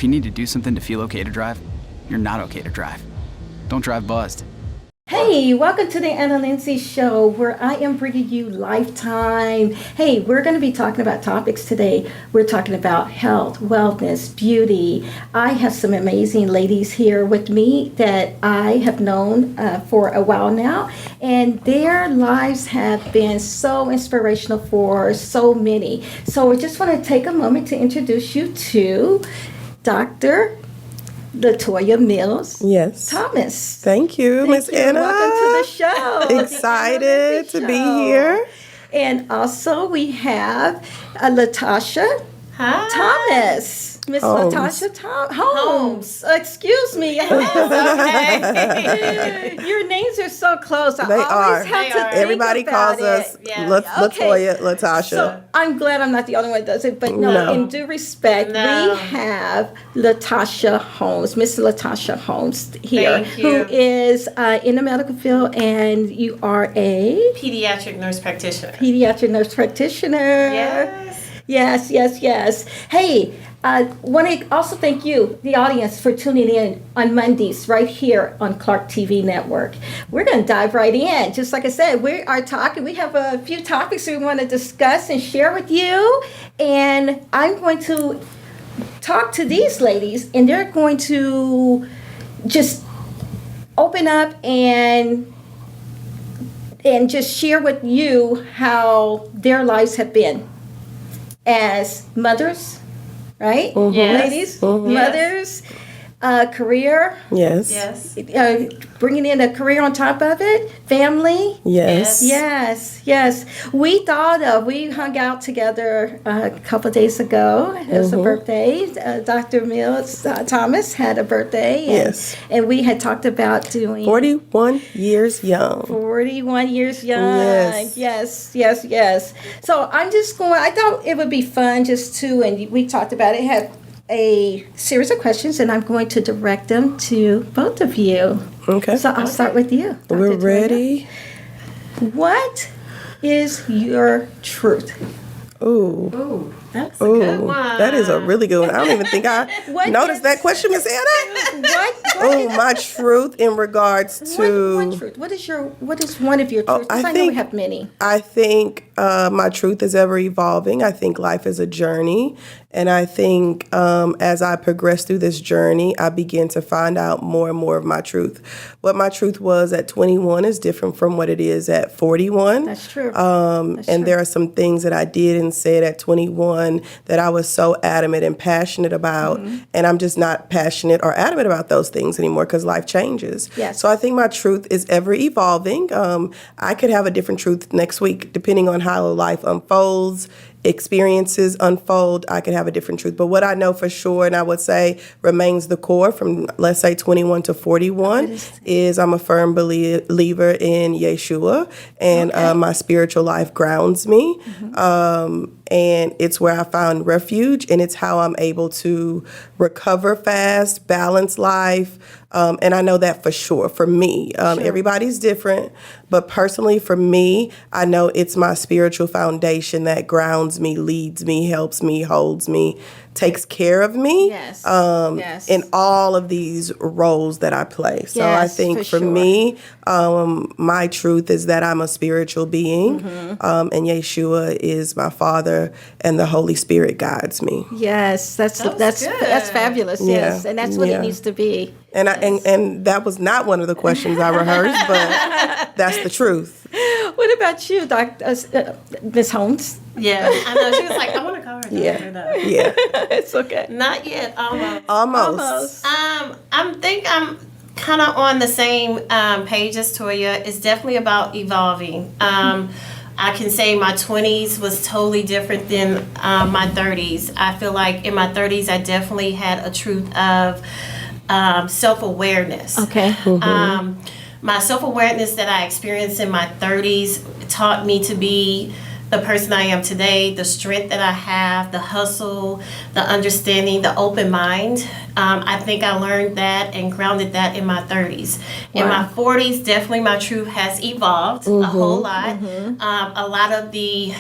If you need to do something to feel okay to drive, you're not okay to drive. Don't drive buzzed. Hey, welcome to the Anna Lindsay Show, where I am bringing you Lifetime. Hey, we're going to be talking about topics today. We're talking about health, wellness, beauty. I have some amazing ladies here with me that I have known for a while now, and their lives have been so inspirational for so many. So I just want to take a moment to introduce you to Dr. Latoya Mills. Yes. Thomas. Thank you, Miss Anna. Welcome to the show. Excited to be here. And also we have Latasha Thomas. Miss Holmes. Latasha Holmes. Excuse me. Your names are so close. I They always are. have to think Everybody about calls us it. Latoya, Latasha. So I'm glad I'm not the only one that does it, but no. In due respect, we have Latasha Holmes, Miss Latasha Holmes here, who is in the medical field, and you are a pediatric nurse practitioner. Yes. Hey, I want to also thank you, the audience, for tuning in on Mondays right here on Clark TV Network. We're going to dive right in. Just like I said, we are talking. We have a few topics we want to discuss and share with you. And I'm going to talk to these ladies, and they're going to just open up and just share with you how their lives have been as mothers. Right? Mm-hmm. Yes. Ladies, Mm-hmm. mothers, career. Yes. Bringing in a career on top of it, family. Yes. Yes. We hung out together a couple of days ago. It was a birthday. Dr. Mills Thomas had a birthday. Yes. And we had talked about doing 41 years young. 41 years young. Yes. Yes. So I thought it would be fun just to, and we talked about it, had a series of questions, and I'm going to direct them to both of you. Okay. So I'll start with you. Dr. We're Toya. ready. What is your truth? Ooh, that's a good one. That is a really good one. I don't even think I noticed that question, Miss Anna. My truth in regards to one truth. What is one of your truths? I know we have many. I think my truth is ever evolving. I think life is a journey. And I think as I progress through this journey, I begin to find out more and more of my truth. What my truth was at 21 is different from what it is at 41. That's true. And there are some things that I did and said at 21 that I was so adamant and passionate about. And I'm just not passionate or adamant about those things anymore because life changes. Yes. So I think my truth is ever evolving. I could have a different truth next week depending on how life unfolds. Experiences unfold, I could have a different truth. But what I know for sure, and I would say remains the core from, let's say, 21 to 41, is I'm a firm believer in Yeshua, and my spiritual life grounds me. And it's where I found refuge, and it's how I'm able to recover fast, balance life. And I know that for sure, for me. Everybody's different, but personally for me, I know it's my spiritual foundation that grounds me, leads me, helps me, holds me, takes care of me in all of these roles that I play. So I think for me, my truth is that I'm a spiritual being, and Yeshua is my Father, and the Holy Spirit guides me. Yes, that's fabulous. Yes, and that's what it needs to be. And and that was not one of the questions I rehearsed, but that's the truth. What about you, Miss Holmes? Yeah, I know. She was like, I want to call her. Yeah. It's okay. Not yet. Almost. I think I'm kind of on the same page as Toya. It's definitely about evolving. I can say my 20s was totally different than my 30s. I feel like in my 30s, I definitely had a truth of self-awareness. Okay. My self-awareness that I experienced in my 30s taught me to be the person I am today, the strength that I have, the hustle, the understanding, the open mind. I think I learned that and grounded that in my 30s. In my 40s, definitely my truth has evolved a whole lot. A lot of the,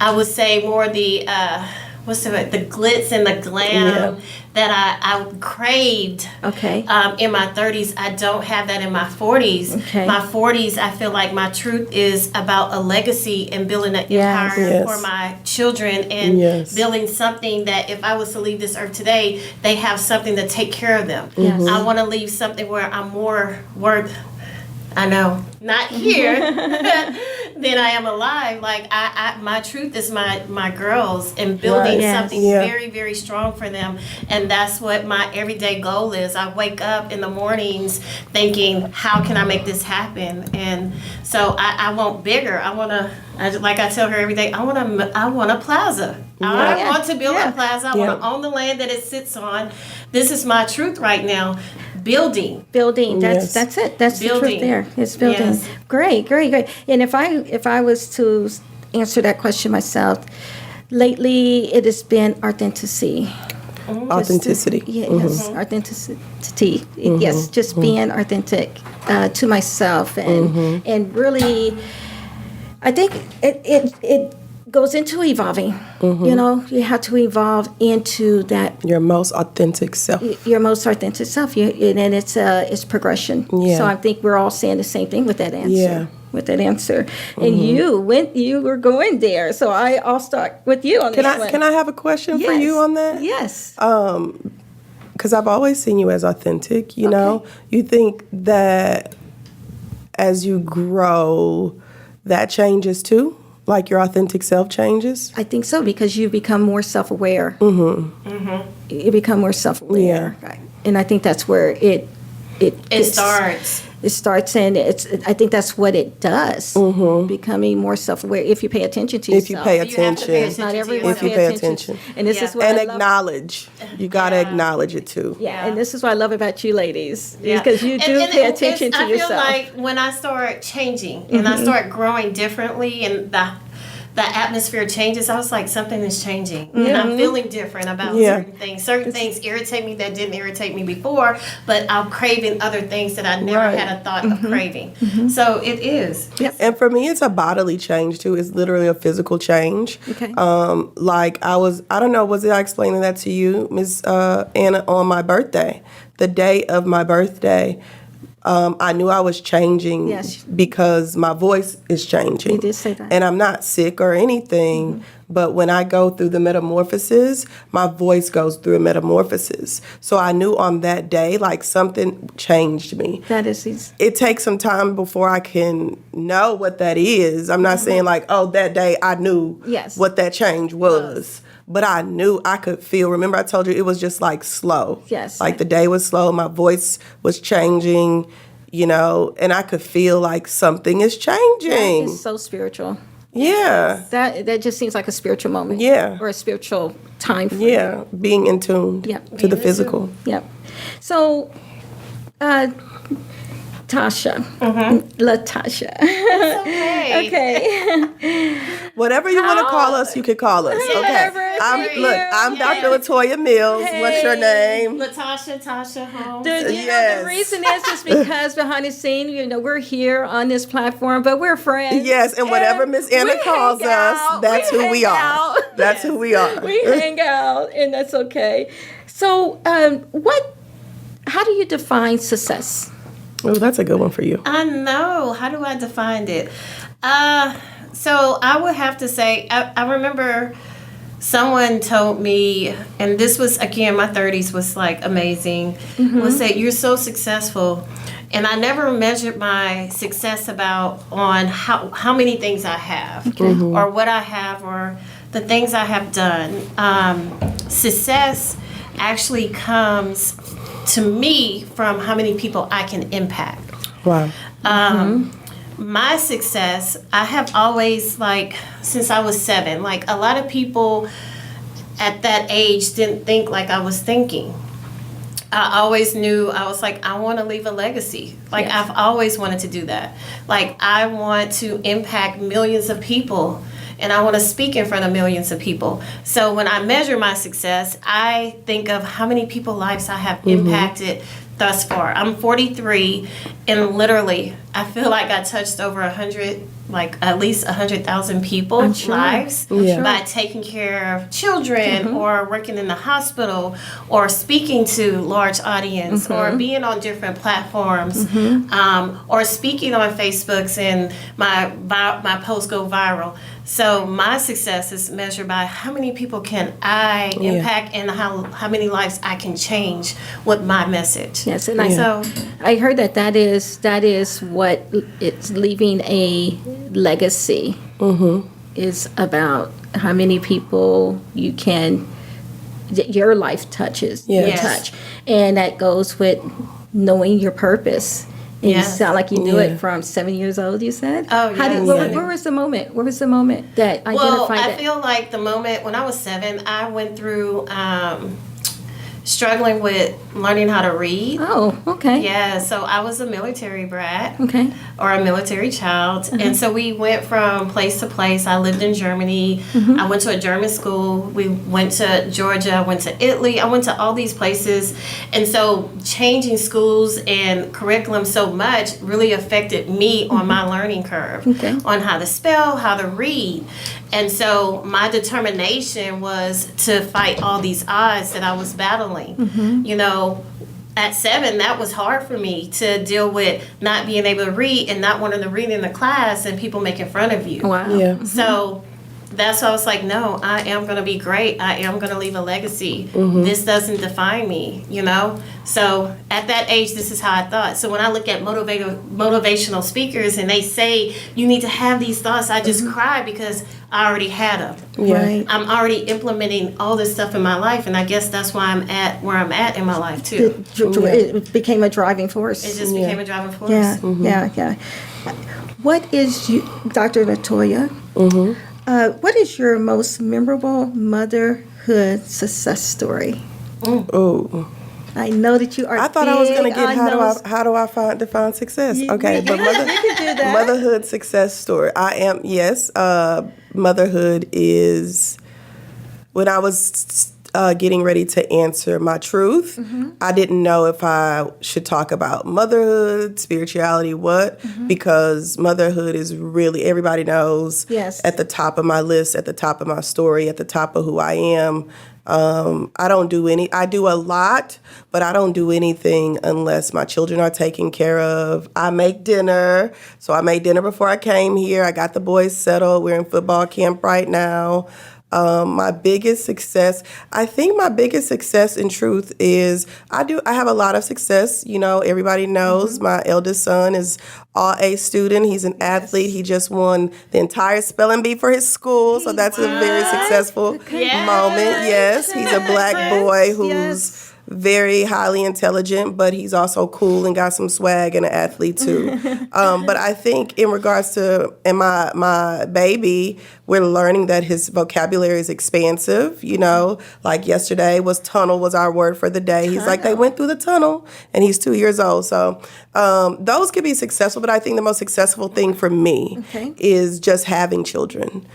I would say more the what's the glitz and the glam that I craved. Okay. In my 30s, I don't have that in my 40s. Okay. My 40s, I feel like my truth is about a legacy and building an Yes. empire Yes. for my children and Yes. building something that if I was to leave this earth today, they have something to take care of them. Yes. I want to leave something where I'm more worth. I know, not here than I am alive. Like my truth is my girls and building Right. Yes. something Yeah. very, very strong for them. And that's what my everyday goal is. I wake up in the mornings thinking, how can I make this happen? And so I want bigger. Like I tell her every day, I want a plaza. I Yeah. want to build Yeah. a plaza. I Yeah. want to own the land that it sits on. This is my truth right now. Building. Building. That's Yes. that's it. That's the Building. truth there. It's building. Yes. Great. And if I was to answer that question myself, lately it has been authenticity. Authenticity. Yes, authenticity. Yes, just being authentic to myself and really, I think it goes into evolving. You know, you have to evolve into that Your most authentic self. your most authentic self. And it's progression. Yeah. So I think we're all saying the same thing with that answer. Yeah. With that answer, and you were going there, so I'll start with you on this one. Can I have a question for you on that? Yes. Because I've always seen you as authentic. You know, you think that as you grow, that changes too. Like your authentic self changes. I think so because you become more self-aware. You become more self-aware, Yeah. and I think that's where it starts. It starts, and I think that's what it does. Becoming more self-aware if you pay attention to If yourself. you pay You have to pay attention. attention Not to everyone If you pay pay attention. attention. And this Yeah. is what And I love. acknowledge. You got to acknowledge it too. Yeah, and this is what I love about you ladies, Yeah. because you do And pay it's- attention to yourself. I feel like when I start changing and I start growing differently and the atmosphere changes, I was like, something is changing. And I'm feeling different about Yeah. certain things. Certain things irritate me that didn't irritate me before, but I'm craving other things that I never Right. had a thought of craving. So it is. And for me, it's a bodily change too. It's literally a physical change. Okay. Like I don't know, was I explaining that to you, Ms. Anna, on my birthday? The day of my birthday, I knew I was changing Yes. because my voice is changing. You did say that. And I'm not sick or anything, but when I go through the metamorphosis, my voice goes through a metamorphosis. So I knew on that day, like something changed me. That is easy. It takes some time before I can know what that is. I'm not saying like, oh, that day I knew Yes. what that change was. But I knew I could feel. Remember I told you it was just like slow. Yes. Like the day was slow, my voice was changing, you know, and I could feel like something is changing. It's so spiritual. Yeah. That just seems like a spiritual moment. Yeah. Or a spiritual time frame. Yeah. Being in tune Yep. to the physical. Yep. So, Tasha, Latasha. Okay. Okay. Whatever you want to call us, you can call us. Okay. Whatever I'm for look, you. I'm Dr. Latoya Mills. What's your name? Tasha Holmes. Yes. The reason is because behind the scene, we're here on this platform, but we're friends. Yes, and whatever And Miss Anna we calls hang us, out. that's who we hang are. out. That's who we are. We hang out, and that's okay. So, how do you define success? Oh, that's a good one for you. I know. How do I define it? So I would have to say, I remember someone told me, and this was, again, my 30s was like amazing, was that you're so successful. And I never measured my success on how many things I have or what I have or the things I have done. Success actually comes to me from how many people I can impact. Wow. My success, I have always, since I was 7, a lot of people at that age didn't think like I was thinking. I always knew, I was like, I want to leave a legacy. Yes. I've always wanted to do that. I want to impact millions of people, and I want to speak in front of millions of people. So when I measure my success, I think of how many people's lives I have impacted thus far. I'm 43, and literally, I feel like I touched over 100, like at least 100,000 people's sure. lives Yeah. by taking care of children or working in the hospital or speaking to large audience or being on different platforms or speaking on Facebooks and my posts go viral. So my success is measured by how many people can I impact and how many lives I can change with my message. Yes, and So I heard that is what it's leaving a legacy is about how many people you can your life touches you Yes. touch, and that goes with knowing your purpose. And you Yes. sound like you knew Yeah. it from 7 years old. You said. Oh, How did, yes. where was the moment? Where was the moment that well, identified I that? feel like the moment when I was 7, I went through struggling with learning how to read. Oh, okay. Yeah, so I was a military brat. Okay. Or a military child. And so we went from place to place. I lived in Germany. I went to a German school. We went to Georgia. I went to Italy. I went to all these places. And so changing schools and curriculum so much really affected me on my learning curve, Okay. on how to spell, how to read. And so my determination was to fight all these odds that I was battling. You know, at 7, that was hard for me to deal with not being able to read and not wanting to read in the class and people making fun of you. Wow. Yeah. So that's why I was like, no, I am going to be great. I am going to leave a legacy. This doesn't define me, you know? So at that age, this is how I thought. So when I look at motivational speakers and they say, you need to have these thoughts, I just cry because I already had them. Yeah. Right. I'm already implementing all this stuff in my life, and I guess that's why I'm at where I'm at in my life, too. It became a driving force. It just became a driving force. Yeah, yeah. What is you, Dr. Latoya? What is your most memorable motherhood success story? Oh, I know that you are. I thought I was going to big get on how do I define success? Okay, but you can do that. motherhood success story. Motherhood is when I was getting ready to answer my truth. I didn't know if I should talk about motherhood, spirituality, because motherhood is really, everybody knows, Yes. at the top of my list, at the top of my story, at the top of who I am. I do a lot, but I don't do anything unless my children are taken care of. I make dinner. So I made dinner before I came here. I got the boys settled. We're in football camp right now. My biggest success, I think my biggest success in truth is I have a lot of success. You know, everybody knows my eldest son is all A student. He's an athlete. He just won the entire spelling bee for his school. So that's a very successful moment. Yes, he's a black boy who's very highly intelligent, but he's also cool and got some swag and an athlete too. But I think in regards to my baby, we're learning that his vocabulary is expansive. You know, like yesterday was tunnel was our word for the day. He's like, they went through the tunnel, and he's 2 years old. So those could be successful, but I think the most successful thing for me is just having children,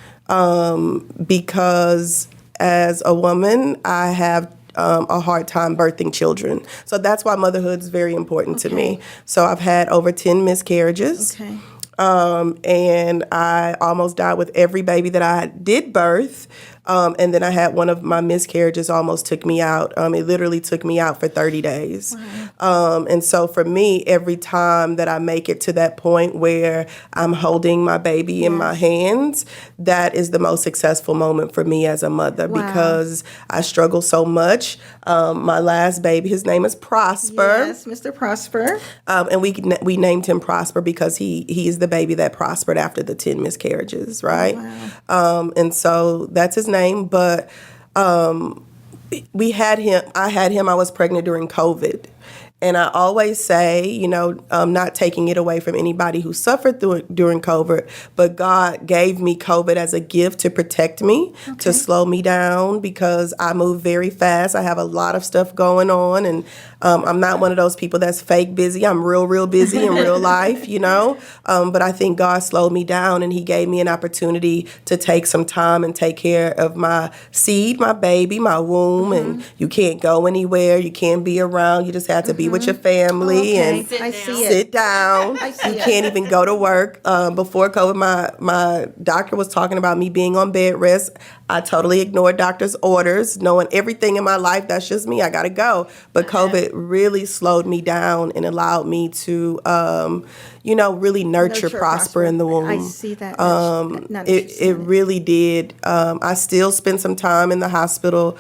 because as a woman, I have a hard time birthing children. So that's why motherhood is very important to me. So I've had over 10 miscarriages. Okay. And I almost died with every baby that I did birth. And then I had one of my miscarriages almost took me out. It literally took me out for 30 days. And so for me, every time that I make it to that point where I'm holding my baby in my hands, that is the most successful moment for me as a mother because I struggle so much. My last baby, his name is Prosper. Yes, Mr. Prosper. And we named him Prosper because he is the baby that prospered after the 10 miscarriages, right? And so that's his name. But we had him. I was pregnant during COVID. And I always say, you know, not taking it away from anybody who suffered during COVID, but God gave me COVID as a gift to protect me, to slow me down because I move very fast. I have a lot of stuff going on, and I'm not one of those people that's fake busy. I'm real busy in real life, you know. But I think God slowed me down, and He gave me an opportunity to take some time and take care of my seed, my baby, my womb, and you can't go anywhere. You can't be around. You just had to be with your family Okay. and Sit I down. see it. sit down. I see You it. can't even go to work. Before COVID, my doctor was talking about me being on bed rest. I totally ignored doctor's orders, knowing everything in my life. That's just me. I got to go. But COVID really slowed me down and allowed me to, really nurture, prosper in the womb. I see that. It really did. I still spent some time in the hospital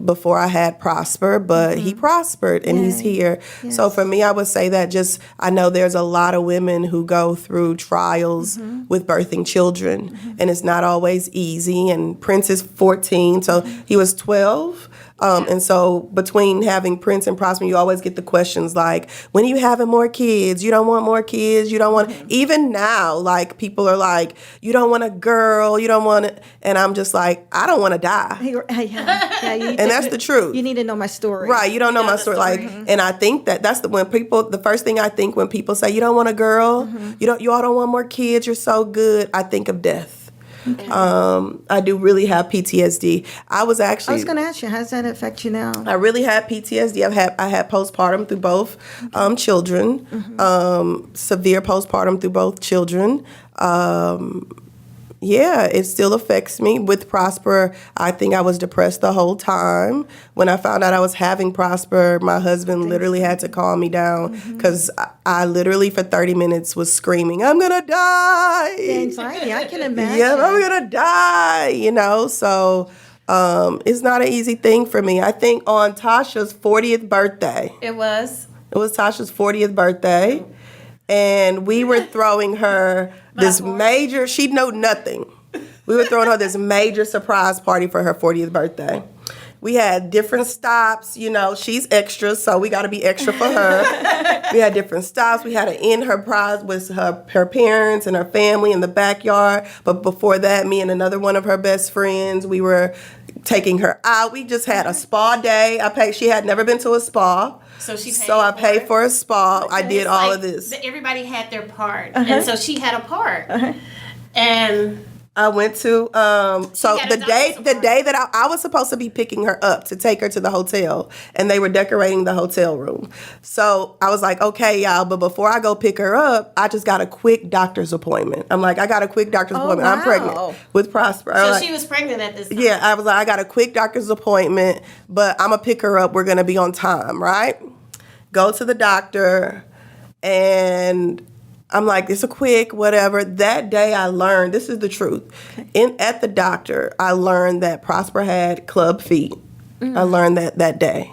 before I had Prosper, but he prospered and he's here. So for me, I would say that I know there's a lot of women who go through trials with birthing children, and it's not always easy. And Prince is 14, so he was 12. And so between having Prince and Prosper, you always get the questions like, when are you having more kids? You don't want more kids? You don't want, even now, like people are like, you don't want a girl, you don't want it. And I'm just like, I don't want to die. And that's the truth. You need to know my story. Right, you don't know my the story. story. Like, and I think that's the first thing I think when people say, you don't want a girl, you all don't want more kids, you're so good, I think of death. I do really have PTSD. I was I was going to ask you, how does that affect you now? I really had PTSD. I had postpartum through both children, severe postpartum through both children. It still affects me. With Prosper, I think I was depressed the whole time. When I found out I was having Prosper, my husband literally had to calm me down because I literally for 30 minutes was screaming, I'm going to die. The anxiety, I can imagine. Yeah, I'm going to die, so it's not an easy thing for me. I think on Tasha's 40th birthday, It was. it was Tasha's 40th birthday, and we were throwing her this major, she knew nothing. We were throwing her this major surprise party for her 40th birthday. We had different stops, she's extra, so we got to be extra for her. We had different stops. We had to end her prize with her parents and her family in the backyard. But before that, me and another one of her best friends, we were taking her out. We just had a spa day. She had never been to a spa. So she paid So I paid for a spa. I did It's all like of this. Everybody had their part, and so she had a part, and I went to so got the a day doctor's that I was supposed to be picking her up to take her to the hotel, and they were decorating the hotel room. So I was like, okay, y'all, but before I go pick her up, I just got a quick doctor's appointment. I'm like, I got a quick doctor's appointment. I'm wow. pregnant with Prosper. so I'm she was pregnant at this time. yeah, I was like, I got a quick doctor's appointment, but I'm gonna pick her up. We're gonna be on time, right? Go to the doctor, and I'm like, it's a quick whatever. That day I learned, this is the truth. At the doctor, I learned that Prosper had club feet. I learned that day.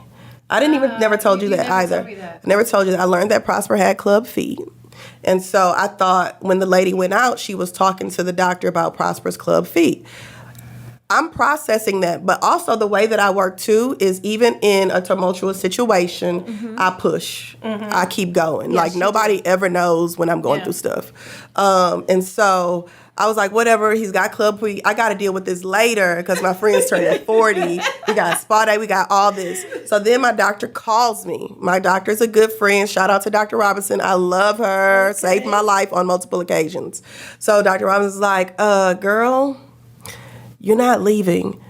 I didn't never told you that never either. told me that. I never told you that. I learned that Prosper had club feet. And so I thought when the lady went out, she was talking to the doctor about Prosper's club feet. I'm processing that, but also the way that I work too is even in a tumultuous situation, I push. I keep going. Like nobody ever knows when I'm going through stuff. And so I was like, whatever, he's got club feet. I got to deal with this later because my friend's turning 40. We got spa day. We got all this. So then my doctor calls me. My doctor's a good friend. Shout out to Dr. Robinson. I love her. Saved my life on multiple occasions. So Dr. Robinson's like, girl, you're not leaving.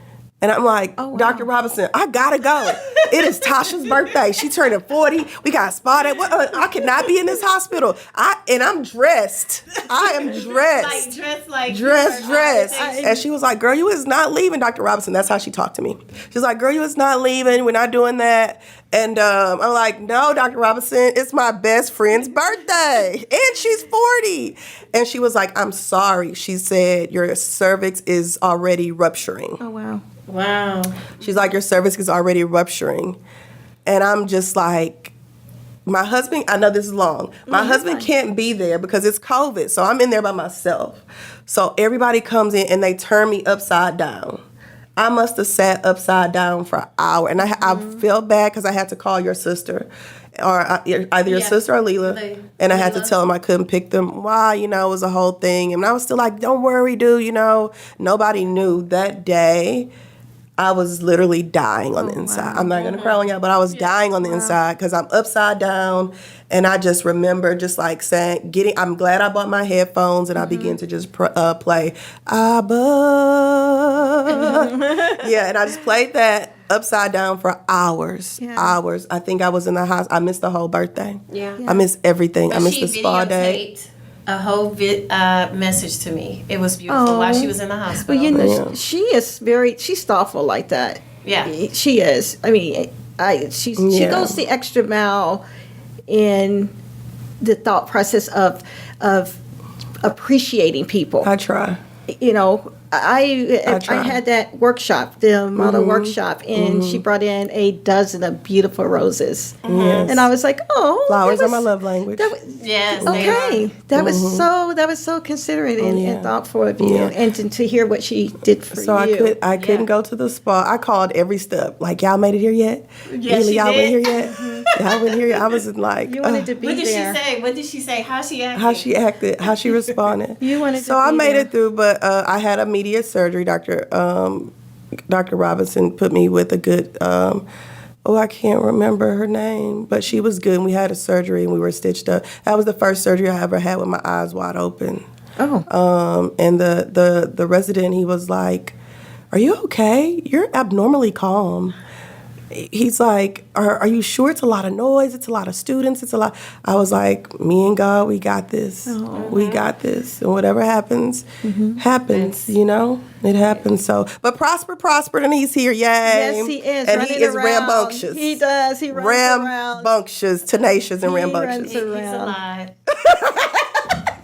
And I'm like, Dr. Robinson, I gotta go. It is Tasha's birthday. She turning 40. We got spotted. I cannot be in this hospital. I'm dressed. I am dressed. Dressed. And she was like, girl, you is not leaving, Dr. Robinson. That's how she talked to me. She's like, girl, you is not leaving. We're not doing that. And I'm like, no, Dr. Robinson, it's my best friend's birthday. And she's 40. And she was like, I'm sorry. She said, your cervix is already rupturing. Oh, wow. Wow. She's like, your cervix is already rupturing. And I'm just like, my husband, I know this is long. My husband can't be there because it's COVID. So I'm in there by myself. So everybody comes in and they turn me upside down. I must have sat upside down for an hour. And I felt bad because I had to call your sister, or either your sister or Leela. And I had to tell them I couldn't pick them. Why? It was a whole thing. And I was still like, don't worry, dude. Nobody knew that day. I was literally dying on the inside. Wow. I'm not going to cry on y'all, but I was dying on the inside because I'm upside down. And I just remember just like saying, I'm glad I bought my headphones and I began to just play, Abba. Yeah, and I just played that. upside down for hours. Yeah. Hours. I think I was in the house. I missed the whole birthday. Yeah. I missed everything. I But missed she the spa day. videotaped a whole message to me. It was beautiful while she was in the hospital. Well, you know, Yeah. she's thoughtful like that. Yeah. She is. I mean, she Yeah. goes the extra mile in the thought process of appreciating people. I try. You know, I try. had that workshop, the model workshop, and she brought in a dozen of beautiful roses, Yes. and I was like, "Oh, Flowers that are my was- love language. That was, Yes. they okay, are. that was so considerate and, Yeah. and thoughtful of you, Yeah. and to hear what she did for So you. I couldn't go to the spa. I called every step. Like, y'all made it here yet? Yes, Really, she y'all went here did. yet? Y'all went here yet? I was like, You wanted to be What did there. she say? What did she say? How she acted? how she acted, how she responded. You wanted So to I be made there. it through, but I had immediate surgery. Dr. Robinson put me with a good. I can't remember her name, but she was good. And we had a surgery and we were stitched up. That was the first surgery I ever had with my eyes wide open. Oh, And the resident, he was like, "Are you okay? You're abnormally calm." He's like, are you sure? It's a lot of noise. It's a lot of students. It's a lot. I was like, me and God, we got this. We got this. And whatever happens, happens, you know? It happens. So, but prosper, and he's here. Yay. yes, he is. And running he is around. rambunctious. He does. He runs around. Rambunctious, tenacious, and He rambunctious. runs He's around. alive.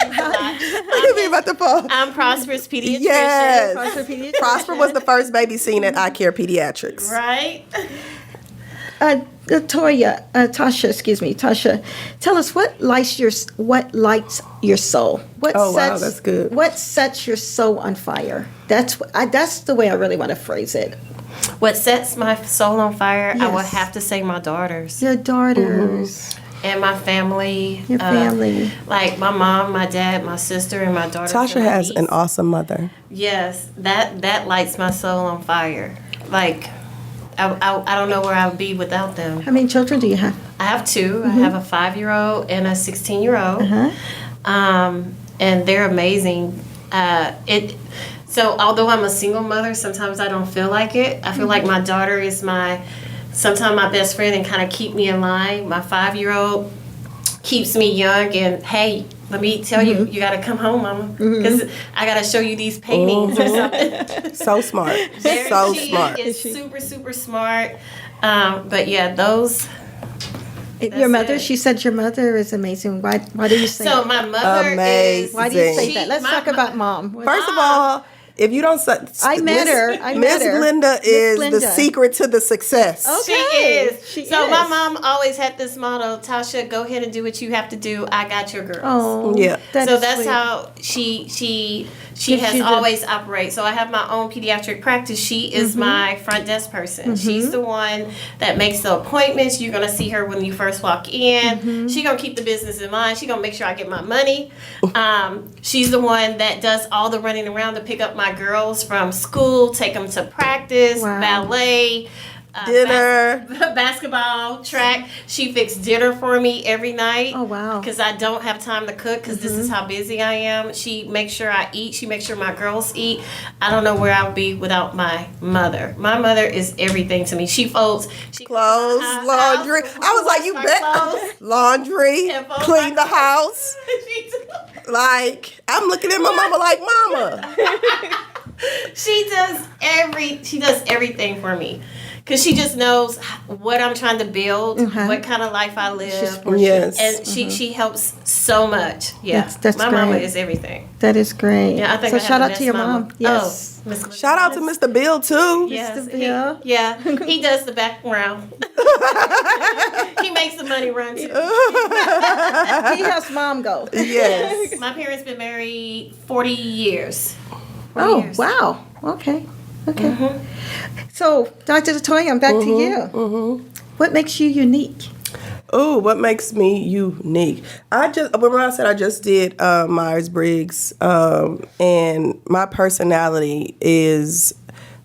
He's alive. Look at me about to fall. I'm Prosper's pediatrician. Yes. Prosper pediatrician. Prosper was the first baby seen at Eye Care Pediatrics. Right? Tasha, tell us what lights your soul. What Oh, wow, that's good. What sets your soul on fire? That's the way I really want to phrase it. What sets my soul on fire, I would Yes. have to say my daughters Your daughters, and my family. your family. Like my mom, my dad, my sister, and my daughter. Tasha has an awesome mother. Yes, that lights my soul on fire. Like, I don't know where I would be without them. How many children do you have? I have two. I have a 5-year-old and a 16-year-old. And they're amazing. So although I'm a single mother, sometimes I don't feel like it. I feel like my daughter is sometimes my best friend and kind of keep me in line. My 5-year-old keeps me young and, hey, let me tell you, you got to come home, mama, because I got to show you these paintings or something. So smart. So smart. She is super, super smart. But yeah, those. Your mother. it. She said your mother is amazing. Why do you say? So that? my mother Amazing. is. Why do you say She- that? Let's my- talk about mom. First of all, if you don't say, I met her. I met Miss her. Linda Miss is Linda. the secret to the success. She Okay. is. She so is. my mom always had this motto: Tasha, go ahead and do what you have to do. I got your girls. Oh, Yeah. So is that's sweet. how she Gives has you the- always operated. So I have my own pediatric practice. She is my front desk person. She's the one that makes the appointments. You're gonna see her when you first walk in. She gonna keep the business in mind. She gonna make sure I get my money. She's the one that does all the running around to pick up my girls from school, take them to practice, Wow. ballet. Dinner. Basketball, track. She fixed dinner for me every night. Oh, wow. Because I don't have time to cook because this is how busy I am. She makes sure I eat. She makes sure my girls eat. I don't know where I would be without my mother. My mother is everything to me. She folds. She Clothes, cleans my laundry. house, I was like, you my bet. clothes. Laundry, And fold clean my the house. Like, I'm looking at my mama like, mama. She does everything for me. Because she just knows what I'm trying to build, what kind of life I live. Yes. And she helps so much. Yeah. That's my mama great. is everything. That is great. Yeah, I think so I have shout the out to best your mama. mom. Yes. Oh, Miss Linda. Shout out to Mr. Bill, too. Yes, Mr. Bill. yeah, he does the background. He makes the money run too. He helps mom go. Yes. My parents been married 40 years. 40 Oh, years. wow. Okay. Okay. So, Dr. Latoya, I'm back to you. What makes you unique? Oh, what makes me unique? Remember I said I just did Myers-Briggs, and my personality is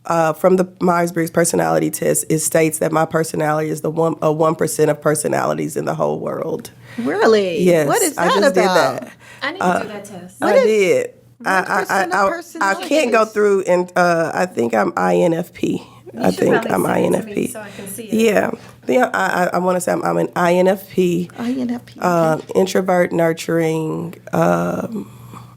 from the Myers-Briggs personality test. It states that my personality is the 1% of personalities in the whole world. Really? Yes, What is that I just about? did that. I need to do that test. I did. 1% of I can't go personalities? through and I think I'm INFP. I think I'm INFP. So I can see it. Yeah. I want to say I'm an INFP. INFP. Introvert, nurturing.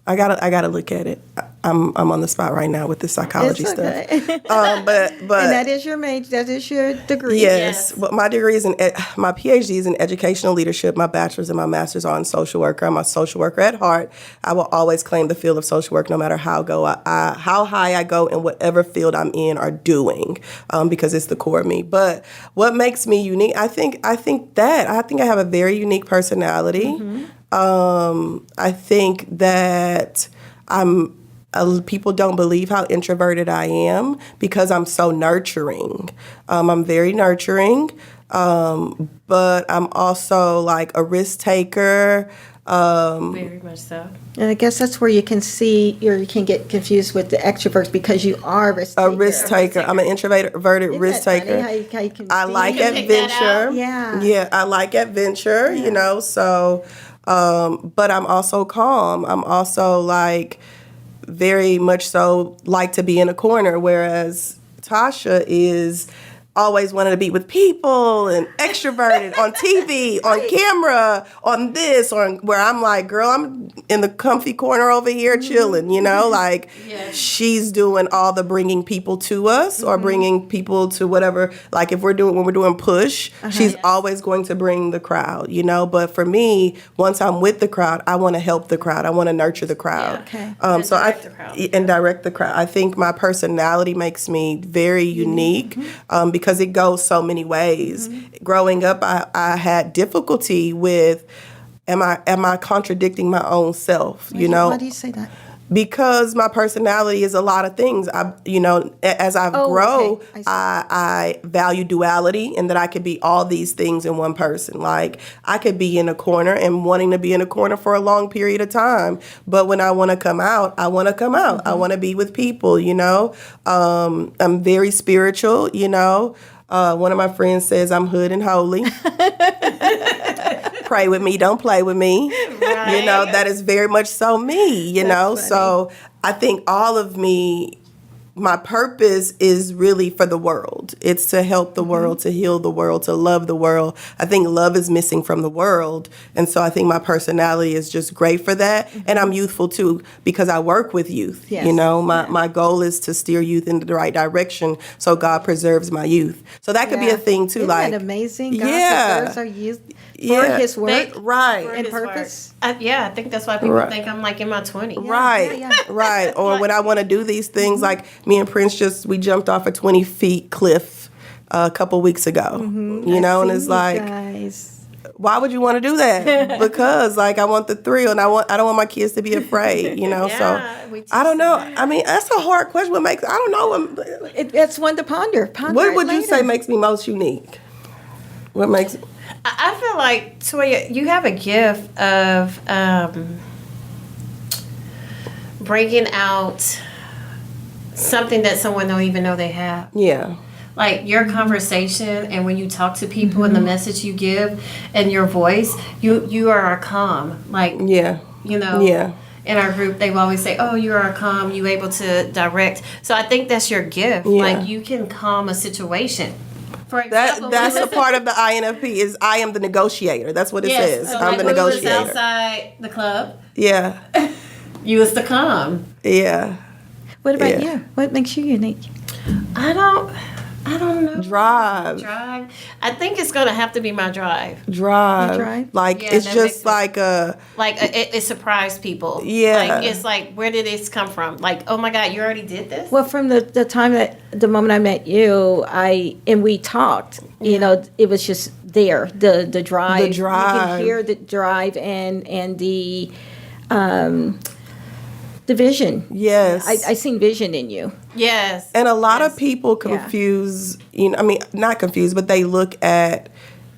I gotta look at it. I'm on the spot right now with the psychology It's stuff. okay. But And that is your major. That is your degree. yes, Yes. well, my degree is my PhD is in educational leadership. My bachelor's and my master's are in social worker. I'm a social worker at heart. I will always claim the field of social work, no matter how high I go in whatever field I'm in or doing, because it's the core of me. But what makes me unique? I think I have a very unique personality. I think that people don't believe how introverted I am because I'm so nurturing. I'm very nurturing, but I'm also like a risk taker. Very much so. And I guess that's where you can see, or you can get confused with the extroverts because you are a risk taker. A risk taker. I'm an introverted Isn't risk that taker. funny how you can I see like it? can pick that adventure. out. Yeah. Yeah, I like adventure, you know, so, but I'm also calm. I'm also like very much so like to be in a corner, whereas Tasha is always wanted to be with people and extroverted on TV, on camera, on this, on where I'm like, girl, I'm in the comfy corner over here chilling, you know, like Yes. she's doing all the bringing people to us or bringing people to whatever, like when we're doing push, she's always going to bring the crowd, you know, but for me, once I'm with the crowd, I want to help the crowd. I want to nurture the crowd. Okay. And So direct the crowd. and direct the crowd. I think my personality makes me very unique because it goes so many ways. Growing up, I had difficulty with, am I contradicting my own self? You know, Why do you say that? because my personality is a lot of things. As I Oh, grow, okay. I see. I value duality and that I could be all these things in one person. Like I could be in a corner and wanting to be in a corner for a long period of time, but when I want to come out, I want to come out. Mm-hmm. I want to be with people. You know, I'm very spiritual. You know, one of my friends says I'm hood and holy. Pray with me, don't play with me. You know, that is very much so me, you know. funny. So I think all of me, my purpose is really for the world. It's to help the world, to heal the world, to love the world. I think love is missing from the world. And so I think my personality is just great for that. And I'm youthful too because I work with youth. Yes. You know, my goal is to steer youth into the right direction so God preserves my youth. So that could be Yeah. a thing too. Isn't like that amazing? God yeah. preserves our youth for Yeah. His work. Right. For And his work. purpose. Yeah, I think that's why people Right. think I'm like in my 20s. Right, yeah. right. Or when I want to do these things, like me and Prince we jumped off a 20-foot cliff a couple weeks ago. You know, and it's See, like, guys. why would you want to do that? Because like I want the thrill, and I don't want my kids to be afraid. You know, Yeah, so we teach I don't know. them I mean, that's a hard question. What makes I don't know. It's one to ponder. Ponder What it would you later. say makes me most unique? What makes I feel like, Toya, you have a gift of bringing out something that someone don't even know they have. yeah. Like your conversation and when you talk to people and the message you give and your voice, you are a calm. Like, Yeah. you know, Yeah. in our group, they will always say, oh, you are calm, you able to direct. So I think that's your gift. Yeah. Like you can calm a situation. For example, That's we a was- part of the INFP is I am the negotiator. That's what it Yes, says. so I'm like the when we was negotiator. outside the club, Yeah. you was the calm. Yeah. What about Yeah. you? What makes you unique? I don't know. Drive. I think it's gonna have to be my drive. Drive. You drive? Like Yeah, it's that just makes it- like a Like it surprised people. Yeah. Like it's like, where did this come from? Like, oh my God, you already did this? Well, from the time the moment I met you, and we talked, you know, it was just there. The drive. You drive. can hear the drive and the vision. yes. I seen vision in you. Yes. and a lot Yes. of people confuse, I mean, not confused, but they look at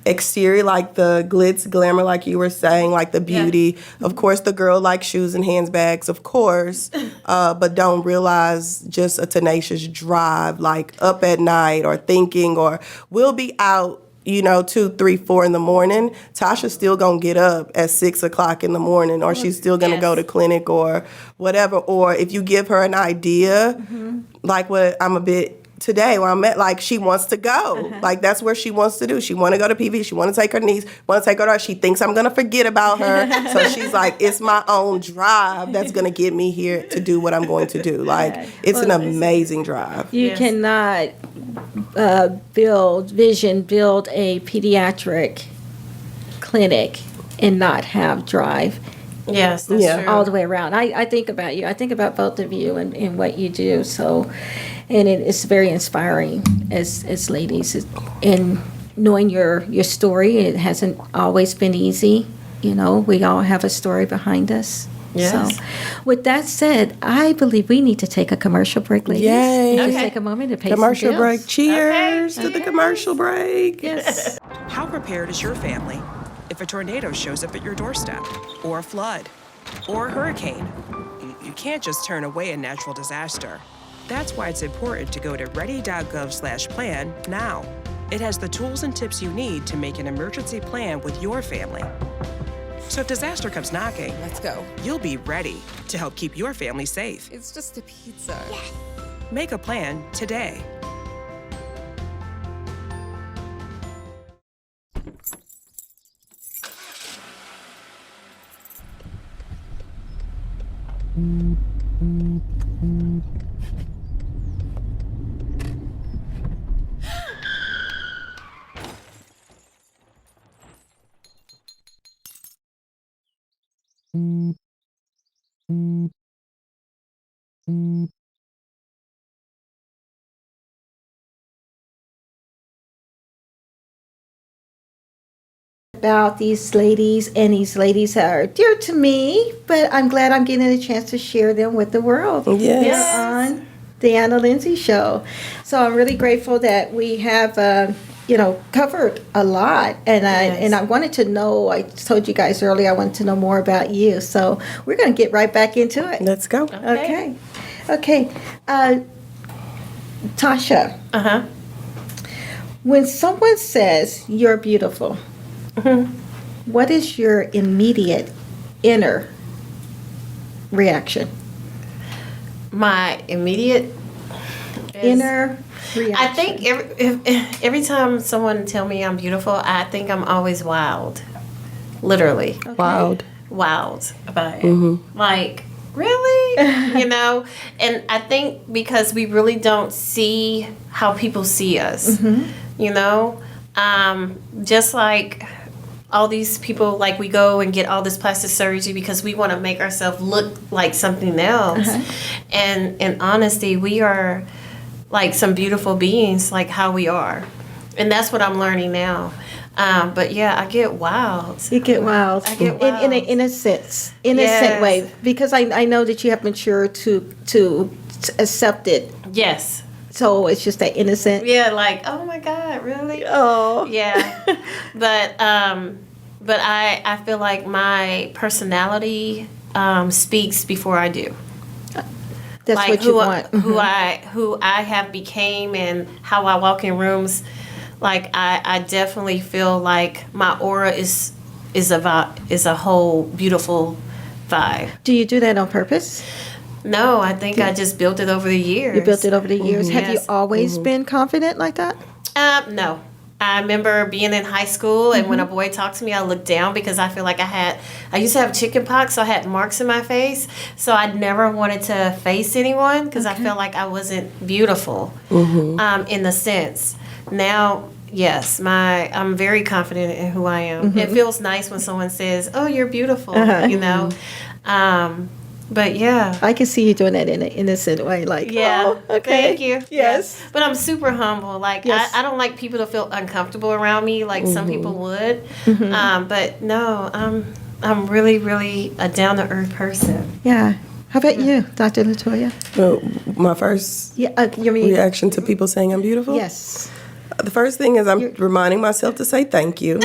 exterior, like the glitz, glamour, like you were saying, like the beauty. Of course, the girl likes shoes and handbags, of course, but don't realize just a tenacious drive, like up at night or thinking, or we'll be out 2, 3, 4 in the morning. Tasha's still gonna get up at 6 o'clock in the morning, or she's still gonna go Yes. to clinic or whatever. Or if you give her an idea, like what I'm a bit today where I'm at, like she wants to go. Like that's where she wants to do. She want to go to PV. She want to take her niece, want to take her daughter. She thinks I'm going to forget about her. So she's like, it's my own drive that's going to get me here to do what I'm going to do. Like it's an amazing drive. You cannot build a pediatric clinic and not have drive. Yes, that's true. All the way around. I think about you. I think about both of you and what you do. So, and it's very inspiring as ladies. And knowing your story, it hasn't always been easy. You know, we all have a story behind us. Yes. So, with that said, I believe we need to take a commercial break, ladies. Yay. Just Okay. take a moment to pay Commercial some break. bills. Cheers Okay. to the commercial break. Yes. How prepared is your family if a tornado shows up at your doorstep, or a flood, or a hurricane? You can't just turn away a natural disaster. That's why it's important to go to ready.gov/plan now. It has the tools and tips you need to make an emergency plan with your family. So if disaster comes knocking, Let's go. you'll be ready to help keep your family safe. It's just a pizza. Make a plan today. About these ladies, and these ladies are dear to me, but I'm glad I'm getting a chance to share them with the world. Yes. Here on the Anna Lindsay Show. So I'm really grateful that we have, covered a lot, and I wanted to know. I told you guys earlier I wanted to know more about you. So we're going to get right back into it. Let's go. Okay. Tasha, Uh-huh. when someone says you're beautiful, what is your immediate inner reaction? My immediate is- Inner reaction. I think every time someone tell me I'm beautiful, I think I'm always wild. Literally. Wild. Wild about it. Like, really? And I think because we really don't see how people see us. Just like all these people, like we go and get all this plastic surgery because we want to make ourselves look like something else. And in honesty, we are like some beautiful beings, like how we are. And that's what I'm learning now. But yeah, I get wild. You get wild. I get In a wild. innocent Yes. way, because I know that you have matured to accept it. Yes. So it's just that innocent. Yeah, like, oh my God, really? Oh. Yeah. But I feel like my personality speaks before I do. That's Like what you want. who I have became and how I walk in rooms. Like I definitely feel like my aura is a whole beautiful vibe. Do you do that on purpose? No, I think I just built it over the years. You built it over the years. Have you Yes. always been confident like that? No. I remember being in high school, and when a boy talked to me, I looked down because I feel like I used to have chicken pox, so I had marks in my face. So I never wanted to face anyone because I felt like I wasn't beautiful in the sense. Now, yes, I'm very confident in who I am. It feels nice when someone says, "Oh, you're beautiful," But yeah. I can see you doing that in an innocent way, like, Yeah. oh, okay. Thank you. Yes. But I'm super humble. Like, Yes. I don't like people to feel uncomfortable around me like some people would. But no, I'm really, really a down to earth person. Yeah. How about you, Dr. Latoya? Well, my first Yeah, you mean reaction to people saying I'm beautiful? yes. The first thing is I'm reminding myself to say thank you.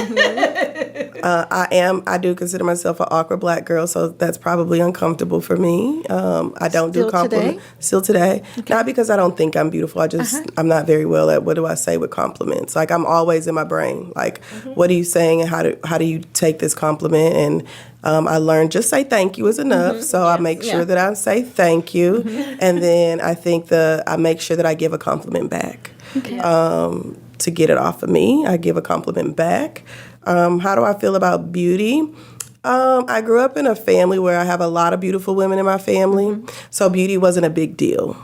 I do consider myself an awkward black girl, so that's probably uncomfortable for me. I don't do Still compliments. today? Still today. Not because I don't think I'm beautiful. I'm not very well at what do I say with compliments. Like I'm always in my brain. Like, what are you saying and how do you take this compliment? And I learned just say thank you is enough. So I make sure that I say thank you. And then I think I make sure that I give a compliment back. To get it off of me, I give a compliment back. How do I feel about beauty? I grew up in a family where I have a lot of beautiful women in my family, so beauty wasn't a big deal.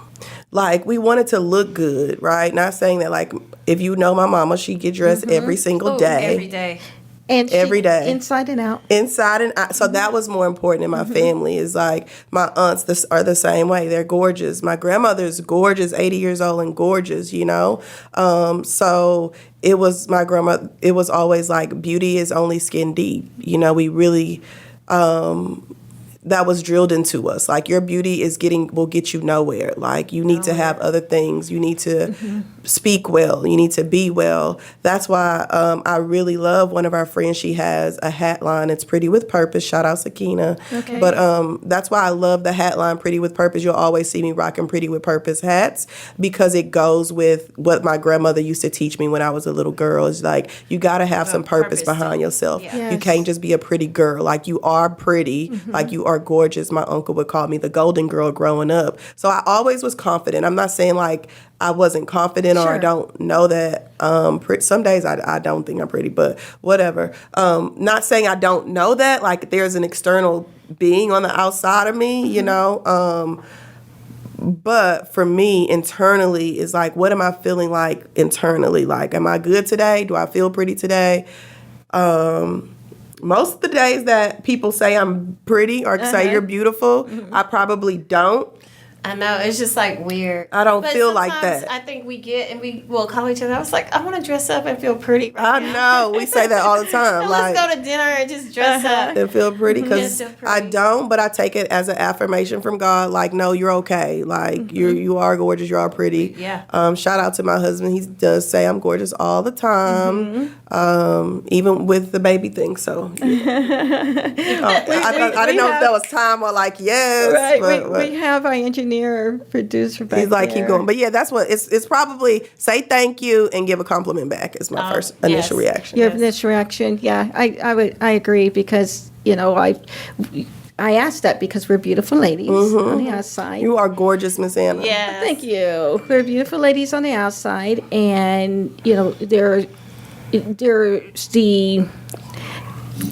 Like, we wanted to look good, right? Not saying that, like, if you know my mama, she get dressed every single day. Every day. And Every day. inside and out. Inside and out. So that was more important in my family. Is like my aunts are the same way. They're gorgeous. My grandmother's gorgeous, 80 years old and gorgeous, you know. So it was my grandma. It was always like beauty is only skin deep. You know, we really. That was drilled into us. Like, your beauty will get you nowhere. Like, you need to have other things. You need to speak well. You need to be well. That's why I really love one of our friends. She has a hat line. It's Pretty with Purpose. Shout out Sakina. Okay. But that's why I love the hat line Pretty with Purpose. You'll always see me rocking Pretty with Purpose hats because it goes with what my grandmother used to teach me when I was a little girl. It's like, you got to have some purpose behind yourself. Yeah. Yes. You can't just be a pretty girl. Like, you are pretty. Like, you are gorgeous. My uncle would call me the golden girl growing up. So I always was confident. I'm not saying like I wasn't confident or I Sure. don't know that. Some days I don't think I'm pretty, but whatever. Not saying I don't know that. Like, there's an external being on the outside of me, you know. But for me, internally, is like, what am I feeling like internally? Like, am I good today? Do I feel pretty today? Most of the days that people say I'm pretty or say you're beautiful, I probably don't. I know, it's just like weird. I don't But feel like sometimes that. I think we will call each other. I was like, I want to dress up and feel pretty right I now. know. We say that all the time. Let's Like, go to dinner and just dress up. and feel pretty because Yeah, feel I pretty. don't, but I take it as an affirmation from God. Like, no, you're okay. Like, you are gorgeous. You are pretty. Yeah. Shout out to my husband. He does say I'm gorgeous all the time, even with the baby thing. So, I didn't know if that was time or like yes. Right. But, We have our engineer, producer back he's like, there. keep going. But yeah, that's what it's probably say thank you and give a compliment back is my first initial yes. reaction. Your initial reaction, yeah, I agree because I asked that because we're beautiful ladies on the outside. You are gorgeous, Miss Anna. Yeah. Thank you. We're beautiful ladies on the outside, and there's the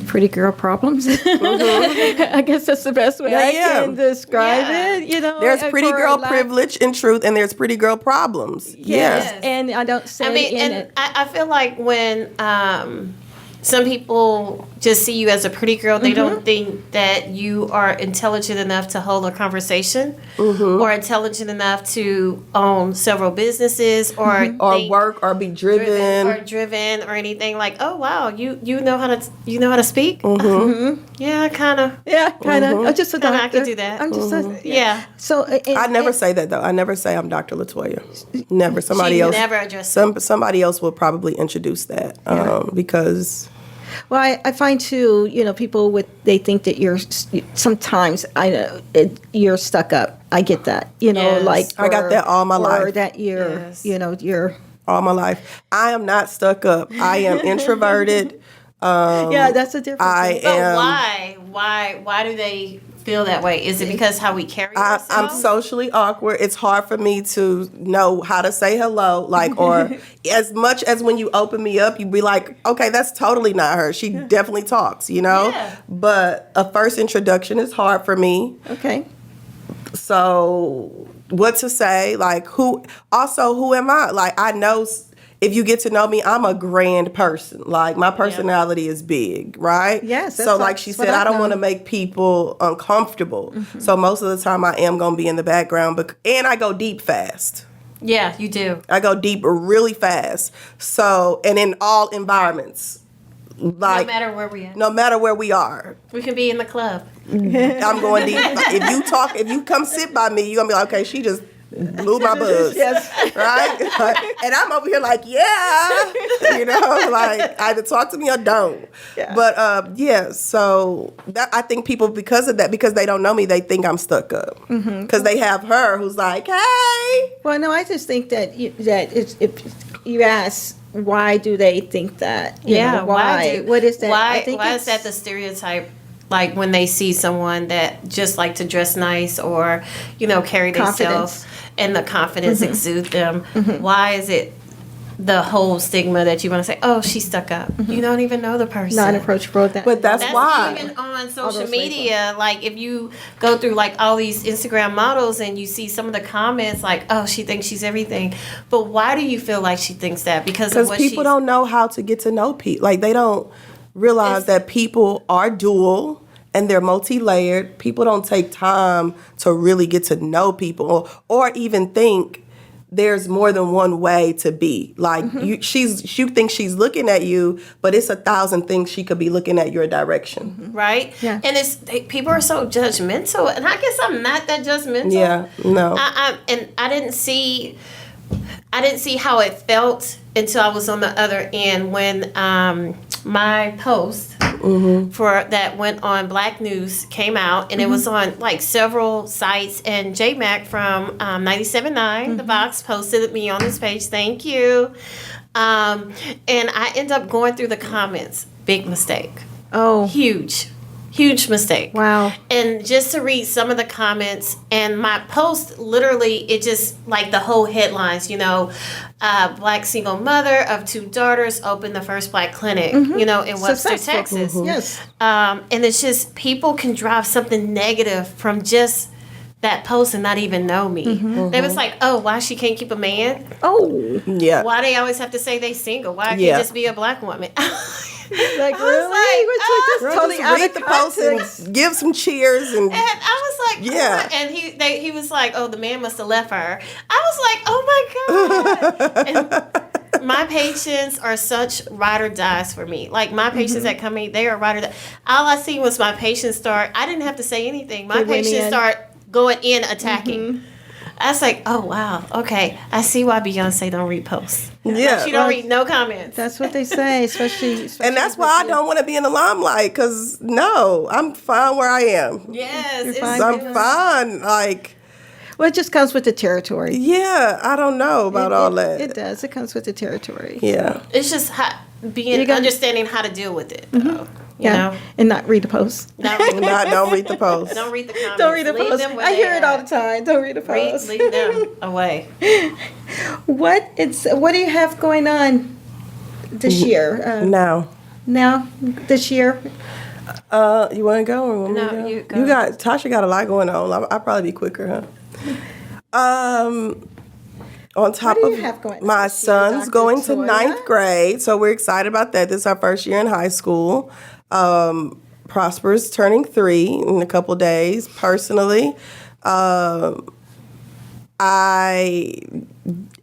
pretty girl problems. I guess that's the best way I can describe Yeah. it. There's pretty for girl lack- privilege and truth, and there's pretty girl problems. Yes, Yeah. and I don't say I mean, in and it. I feel like when some people just see you as a pretty girl, they don't think that you are intelligent enough to hold a conversation or intelligent enough to own several businesses or Or think work or be driven. or anything like, oh wow, you know how to speak. Yeah, kind of. Yeah, kind of. I'm just a Kinda, doctor. I could do that. I'm just a, Yeah. So I never say that though. I never say I'm Dr. Latoya. Never. Somebody She else. never addressed it. Somebody else will probably introduce that because Well, I find too, people they think that sometimes you're stuck up. I get that, Yes. like I got that all my or life. that you're, Yes. you're. all my life I am not stuck up. I am introverted. Yeah, that's a difference. I But am. why do they feel that way? Is it because how we carry I'm ourselves? socially awkward. It's hard for me to know how to say hello, like, or as much as when you open me up, you be like, okay, that's totally not her. She definitely talks, Yeah. But a first introduction is hard for me. Okay. So what to say? Like, who am I? Like, I know if you get to know me, I'm a grand person. Like, my personality is big, right? Yes, So that's like what- she that's what said, I I've don't want to known. make people uncomfortable. So most of the time I am going to be in the background, and I go deep fast. Yeah, you do. I go deep really fast. So, and in all environments. Like, No matter where we are. we are. We can be in the club. I'm going deep. If you come sit by me, you're going to be like, okay, she just blew my buzz. Yes. Right? And I'm over here like, yeah. Like either talk to me or don't. Yeah. But so I think people, because of that, because they don't know me, they think I'm stuck up. Because they have her who's like, hey. Well, no, I just think that if you ask, why do they think that? You know, why? What is that? Why? I think Why is it's- that the stereotype? Like when they see someone that just like to dress nice or, carry themselves and the confidence exude them. Why is it the whole stigma that you want to say, oh, she's stuck up? You don't even know the person. Not approachable. But that's why. Even on social those media, like if you go through like all these Instagram models and you see some of the comments like, oh, she thinks she's everything. But why do you feel like she thinks that? Because of what people don't know how to get to know people. Like they don't realize that people are dual and they're multi-layered. People don't take time to really get to know people or even think there's more than one way to be. Like you thinks she's looking at you, but it's 1,000 things she could be looking at your direction. Right? Yeah. And people are so judgmental. And I guess I'm not that judgmental. Yeah, no. I didn't see how it felt until I was on the other end when my post for that went on Black News came out, and it was on like several sites. And J Mac from 97.9 The Vox posted me on his page. Thank you. And I end up going through the comments. Big mistake. Oh, Huge mistake. wow. And just to read some of the comments, and my post, literally, it just, like the whole headlines, Black single mother of 2 daughters opened the first Black clinic, in Webster, Successful. Texas. Yes. And it's just, people can drive something negative from just that post and not even know me. They was like, oh, why she can't keep a man? Oh, Yeah. Why they always have to say they single? Why can't Yeah. just be a Black woman? like really? Which was Girl, just totally just out read of the post context. and give some cheers and And I was like, Yeah. oh. And he was like, oh, the man must have left her. I was like, oh my God. And my patients are such ride or dies for me. Like my patients that come in, they are ride or die. All I see was my patients start, I didn't have to say anything. My They went patients in. start going in attacking. I was like, oh wow, okay. I see why Beyonce don't read posts. Yeah. She don't read no comments. That's what they say, especially and that's why I don't want to be in the limelight, because no, I'm fine where I am. Yes, You're it's fine. I'm fine. Like, Well, it just comes with the territory. yeah, I don't know about all that. It does. It comes with the territory. Yeah. It's just You gotta- understanding how to deal with it. Though, you Yeah, know, and not read the post. not read the Don't read the post. Don't read the comments. Don't read the Leave post. them where I they hear it all at. the time. Don't read the post. Leave them away. What do you have going on this year? Now. Now, this year, You want to go or want me No, to go? you go. You got Tasha got a lot going on. I'll probably be quicker, huh? On top do you of have going on my this year, son's Dr. going to Toya? 9th grade, so we're excited about that. This is our first year in high school. Prosper's turning 3 in a couple days. Personally, I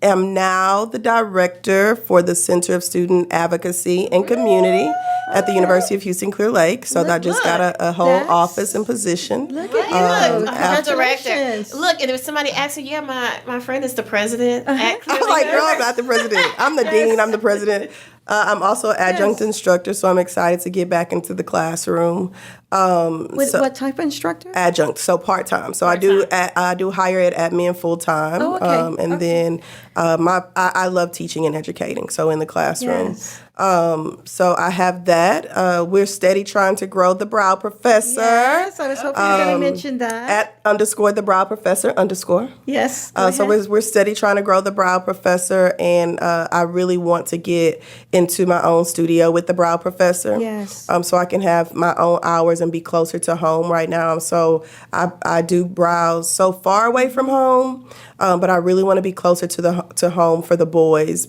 am now the director for the Center of Student Advocacy and Community at the University of Houston Clear Lake. So I just got a whole That's- office and position. look at Look, you. I'm a Congratulations. director. Look, and if somebody asks you, yeah, my friend is the president at I'm like, girl, I'm not the president. I'm the dean. I'm the president. I'm also an adjunct instructor, so I'm excited to get back into the classroom. What type of instructor? Adjunct, so part-time. So I do higher ed admin full-time. Oh, okay. And then I love teaching and educating, so in the classroom. Yes. So I have that. We're steady trying to grow the Brow Professor. Yes, I was hoping you were going to mention that. At _ the Brow Professor _ Yes. So we're steady trying to grow the Brow Professor, and I really want to get into my own studio with the Brow Professor. Yes. So I can have my own hours and be closer to home right now. So I do brows so far away from home, but I really want to be closer to home for the boys.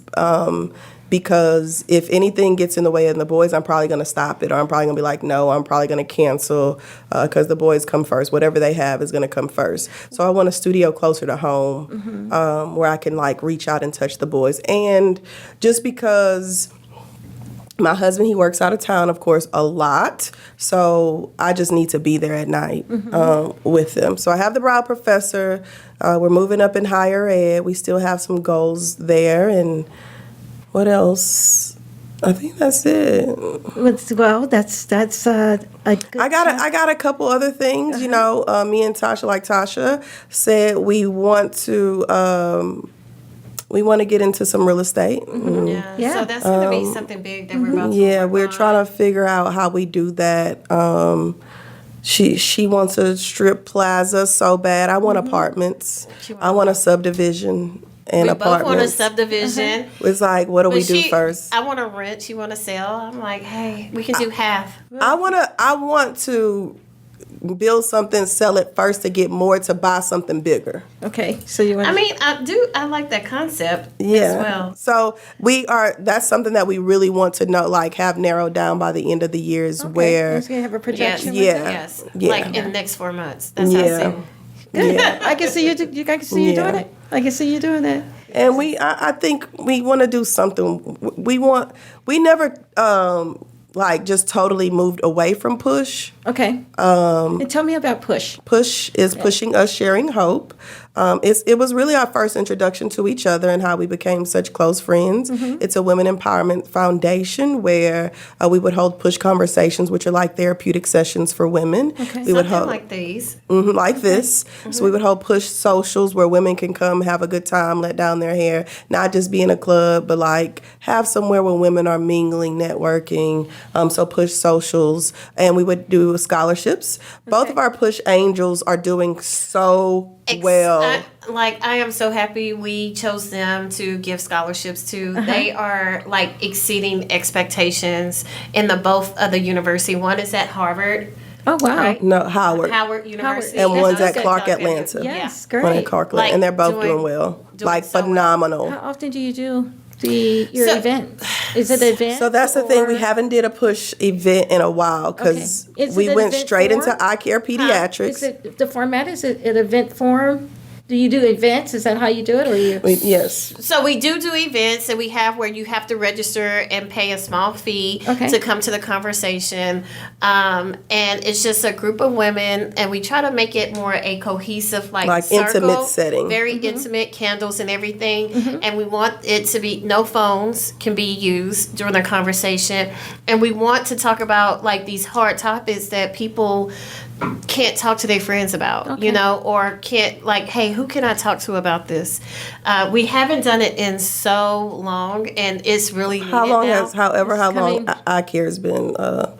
Because if anything gets in the way of the boys, I'm probably going to stop it, or I'm probably going to be like, no, I'm probably going to cancel because the boys come first. Whatever they have is going to come first. So I want a studio closer to home where I can like reach out and touch the boys. And just because My husband, he works out of town, of course, a lot. So I just need to be there at night with them. So I have the Brown Professor. We're moving up in higher ed. We still have some goals there. And what else? I think that's it. Well, that's a good. I got a couple other things. You know, me and Tasha, like Tasha said, we want to get into some real estate. Yeah. So that's going to be something big that we're about to Yeah, work we're on. trying to figure out how we do that. She wants a strip plaza so bad. I want apartments. I want a subdivision and We both want a apartments. subdivision. It's like, what do we But do first? I want to rent. She want to sell. I'm like, hey, we can do half. I want to build something, sell it first to get more to buy something bigger. Okay, so you want. I mean, I like that concept Yeah. as well. So that's something that we really want to know, like have narrowed down by the end of the year is I where. was gonna have a projection. Yeah. with it? Yes. Yeah. Like in the next 4 months. That's how I see it. Yeah. I can see you. I can see you doing Yeah. it. I can see you doing that. And I think we want to do something. We never like just totally moved away from Push. Okay. And tell me about Push. Push is Pushing Us, Sharing Hope. It was really our first introduction to each other and how we became such close friends. It's a women empowerment foundation where we would hold push conversations, which are like therapeutic sessions for women. Okay. We would Something hold like these. like this. So we would hold push socials where women can come have a good time, let down their hair, not just be in a club, but like have somewhere where women are mingling, networking. So push socials, and we would do scholarships. Both of our push angels are doing so well. I am so happy we chose them to give scholarships to. They are like exceeding expectations in both of the university. One is at Harvard. Oh wow. Right. No, Howard. Howard University. And That's one's what I at said, Clark Clark Atlanta. Yes, Yeah. One great. at Clark, Like and they're both doing- doing well, doing like so well. phenomenal. How often do you do your So- events? Is it an event? So that's the thing. We or- haven't did a push event in a while because Okay. Is we it an went event straight into form? eye care pediatrics. Is it the format? Is it an event form? Do you do events? Is that how you do it, or you? Yes. So we do events, and we have where you have to register and pay a small fee Okay. to come to the conversation. And it's just a group of women, and we try to make it more a cohesive, like circle, intimate setting. very intimate, candles and everything. And we want it to be no phones can be used during the conversation, and we want to talk about like these hard topics that people can't talk to their friends about, you know, or can't like, hey, who can I talk to about this? We haven't done it in so long, and it's really How needed long now. has, however, how long coming- eye care has been? So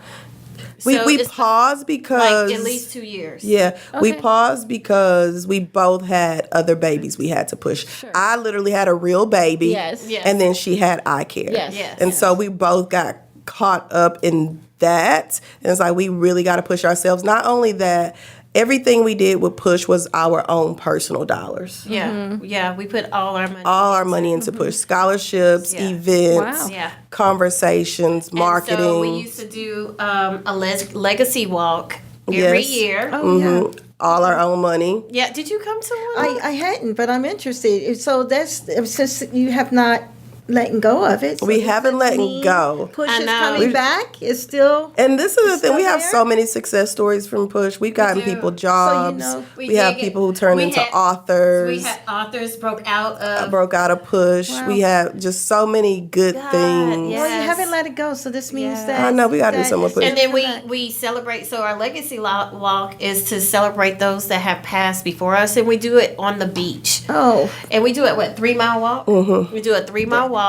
We it's paused because like at least 2 years. Yeah, we Okay. paused because we both had other babies we had to push. I literally had a real baby, Yes. Yes. and then she had eye care. Yes. Yes. And so we both got caught up in that. And it's like we really got to push ourselves. Not only that, everything we did with Push was our own personal dollars. Yeah, yeah, we put all our money. All our money into Push. Scholarships, Yeah. events, Wow. Yeah. conversations, marketing. And so we used to do a legacy walk every Yes. year. Oh yeah. all our own money. Yeah, did you come to one? I hadn't, but I'm interested. So that's since you have not letting go of it. So We does haven't that let mean go. Push I is know. coming back. It's still. And this is the It's thing, we still have there? so many success stories from Push. We've gotten do. people jobs. know, we have did get- people who turned we into had- authors. We had authors broke out of. broke out of Push. Wow. We have just so many good God, things. yeah. Well, you Yes. haven't let it go, so this means Yes. that. I know, we gotta do that something with it's Push. And then come back. we celebrate. So our legacy walk is to celebrate those that have passed before us, and we do it on the beach. Oh, And we do it, 3 mile walk? Mm-hmm. We do a 3 mile walk,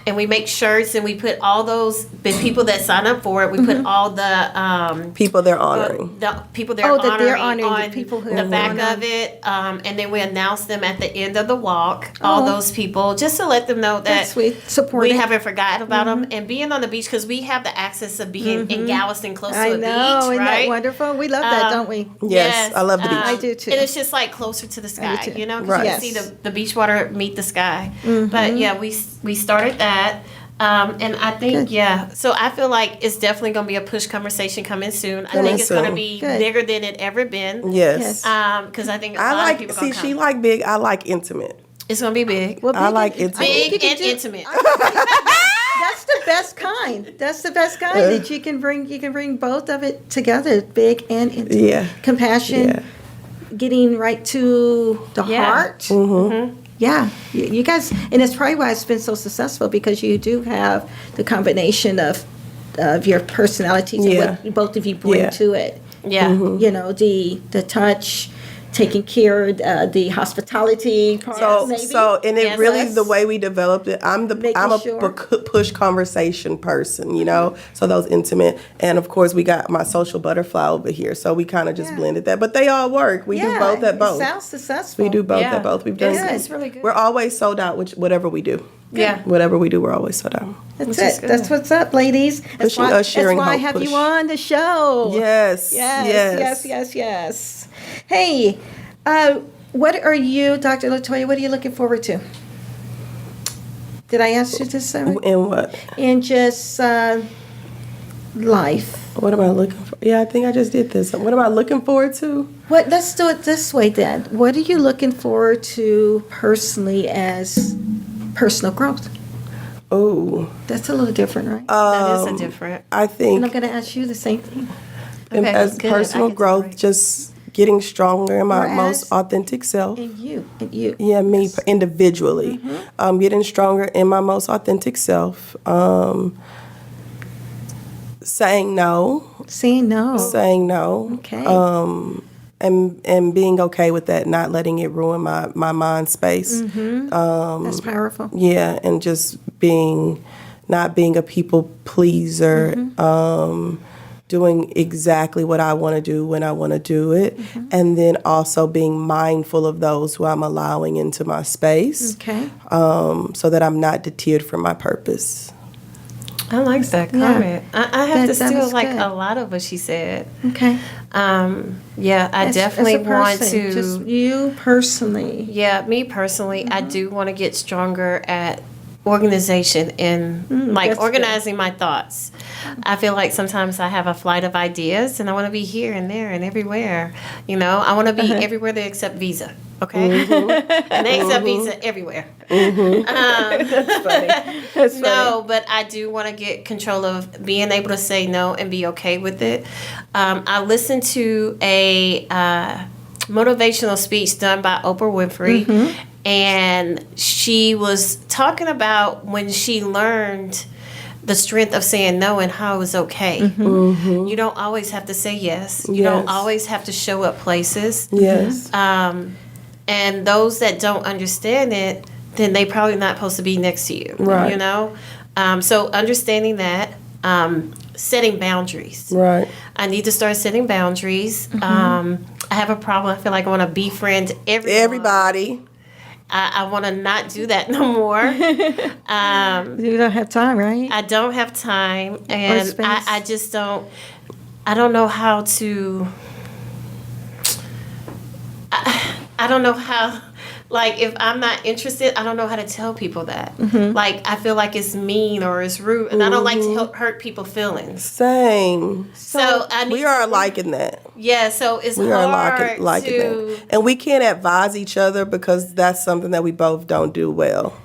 and we make shirts, and we put all those, the people that sign up for it, we put all the, People they're honoring. the people they're Oh, that they're honoring honoring the on people who the have back honored. of it, and then we announce them at the end of the walk, all Oh. those people, just to let them know that that's sweet. we Supporting. haven't forgotten about them, and being on the beach, because we have the access of being in Galveston close to I a know, beach, isn't right? that wonderful? We love that, don't we? Yes, I love the beach. I do too. And it's just like closer to the sky, too. you know, because Right. you Yes. can see the beach water meet the sky. But yeah, we started that. And I think, yeah, so I feel like it's definitely going to be a push conversation coming soon. I think it's going to soon. be Good. bigger than it ever been. Yes. Because I think a I lot of like, people see, going to come. she like big, I like intimate. It's going to be big. Well, I big like and- intimate. I think Big you can and do- intimate. That's the best kind. That's the best kind that you can bring. You can bring both of it together, big and intimate. Yeah. Compassion, Yeah. getting right to the heart. Mm-hmm. Yeah, you guys, and it's probably why it's been so successful, because you do have the combination of your personalities and Yeah. what both of you bring Yeah. to it. Yeah. You know, the touch, taking care, the hospitality part. maybe. And it Yes. really, the way we developed it, I'm Making a sure. push conversation person, you know. So those intimate, and of course we got my social butterfly over here. So we kind of just Yeah. blended that, but they all work. We do both at both. It sounds successful. We do both Yeah. at both. We've done. It's really good. We're always sold out, whatever we do. Yeah. Whatever we do, we're always sold out. That's Which is it. good. That's what's up, ladies. That's Pushing why, us, sharing that's why I hope, have you push. on the show. Yes. Yes. Hey, what are you, Dr. Latoya, what are you looking forward to? Did I ask you this already? And what? In just life. What am I looking for? Yeah, I think I just did this. What am I looking forward to? Let's do it this way then. What are you looking forward to personally as personal growth? Oh, That's a little different, right? That is a different. I and think I'm going to ask you the same thing. Okay, as good. I personal get to growth, break. just getting stronger in my Whereas- most authentic self. And you. Yeah, me individually. Mm-hmm. Getting stronger in my most authentic self. Saying no. Saying no. Saying no. Okay. And being okay with that, not letting it ruin my mind space. That's powerful. Yeah, and just not being a people pleaser, doing exactly what I want to do when I want to do it, and then also being mindful of those who I'm allowing into my space, Okay. so that I'm not deterred from my purpose. I like that Yeah. comment. I have That to steal was like good. a lot of what she said. Okay. Yeah, I definitely as a want person, to. Just you personally. Yeah, me personally, I do want to get stronger at organization and like that's good. organizing my thoughts. I feel like sometimes I have a flight of ideas and I want to be here and there and everywhere. You know, I want to be everywhere they accept Visa. Okay, and they accept Visa everywhere. That's No, but I do want to get control of being able to say no and be okay with it. I listened to a motivational speech done by Oprah Winfrey, and she was talking about when she learned the strength of saying no and how it was okay. You don't always have to say yes. You don't Yes. always have to show up places. Yes. And those that don't understand it, then they probably not supposed to be next to you. Right. You know? So understanding that, setting boundaries. Right. I need to start setting boundaries. I have a problem. I feel like I want to befriend everyone. Everybody. I want to not do that no more. You don't have time, right? I don't have time, and space. I just don't. I don't know how to. I don't know how. Like, if I'm not interested, I don't know how to tell people that. Like, I feel like it's mean or it's rude, and I don't like to hurt people's feelings. Same. So I need We are alike in that. Yeah, so it's We are hard like in to. that. And we can't advise each other because that's something that we both don't do well.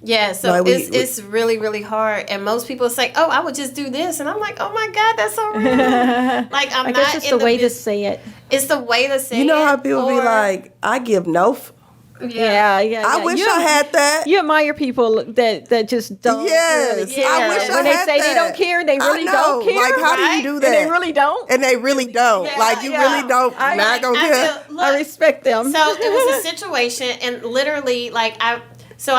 Yeah, so Like, it's really, really hard. And most people say, oh, I would just do this. And I'm like, oh my God, that's so rude. Like, I'm I not guess it's in the way to bus- say it. It's the way to say it. You know how people be or- like, I give no. Yeah. I wish I had that. You admire people that just don't Yes, really care. I wish I when they had say they that. don't care, they I really know. don't care. Like, how do right? you do And that? they really don't. And they really don't. Yeah, Like, you yeah. really don't. Not gonna I care. feel- I look, respect them. So it was a situation, and literally, like, I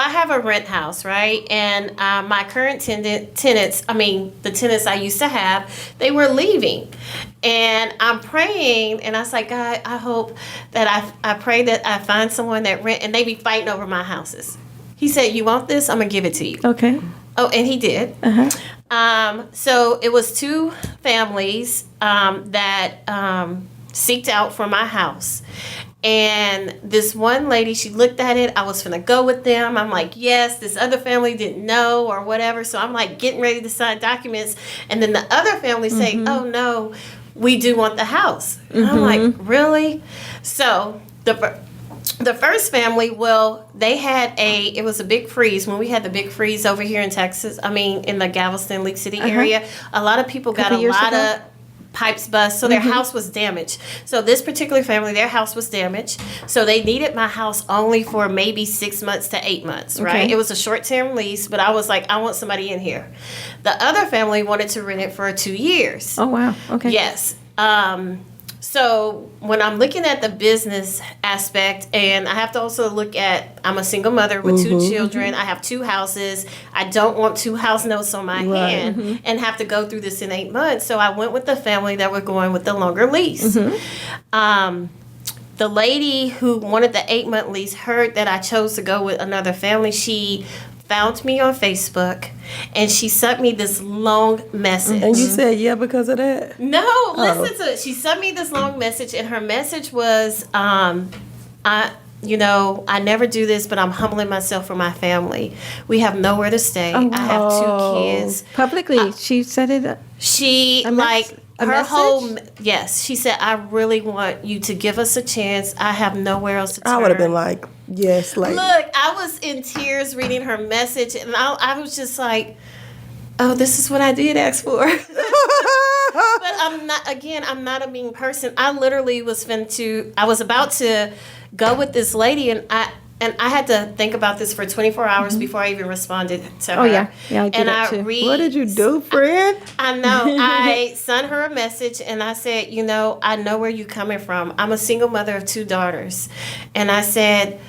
have a rent house, right? And my current tenants, I mean, the tenants I used to have, they were leaving. And I'm praying, and I was like, God, I hope that I pray that I find someone that rent, and they be fighting over my houses. He said, you want this? I'm going to give it to you. Okay. Oh, and he did. So it was two families that seeked out for my house. And this one lady, she looked at it. I was finna go with them. I'm like, yes. This other family didn't know or whatever. So I'm like getting ready to sign documents. And then the other family say, oh no, we do want the house. And I'm like, really? So The first family, well, it was a big freeze. When we had the big freeze over here in Texas, in the Galveston, League City area, a lot of people got Couple a years lot ago? of pipes bust, so their house was damaged. So this particular family, their house was damaged. So they needed my house only for maybe 6 months to 8 months, right? Okay. It was a short-term lease, but I was like, I want somebody in here. The other family wanted to rent it for 2 years. Oh, wow. Okay. Yes. So when I'm looking at the business aspect, and I have to also look at, I'm a single mother with 2 children. I have 2 houses. I don't want 2 house notes on my hand and have to go through this in 8 months. So I went with the family that were going with the longer lease. The lady who wanted the 8-month lease heard that I chose to go with another family. She found me on Facebook, and she sent me this long message. And you said, yeah, because of that? No, listen to it. She sent me this long message, and her message was, I never do this, but I'm humbling myself for my family. We have nowhere to stay. Oh, I have 2 kids. Publicly, she said it. She, A message? yes, she said, I really want you to give us a chance. I have nowhere else to turn. I would have been like, yes, lady. Look, I was in tears reading her message, and I was just like, oh, this is what I did ask for. But I'm not a mean person. I literally I was about to go with this lady, and I had to think about this for 24 hours before I even responded to her. Oh, yeah. Yeah, I do and that too. What did you do, friend? I know. I sent her a message, and I said, I know where you're coming from. I'm a single mother of 2 daughters. And I said,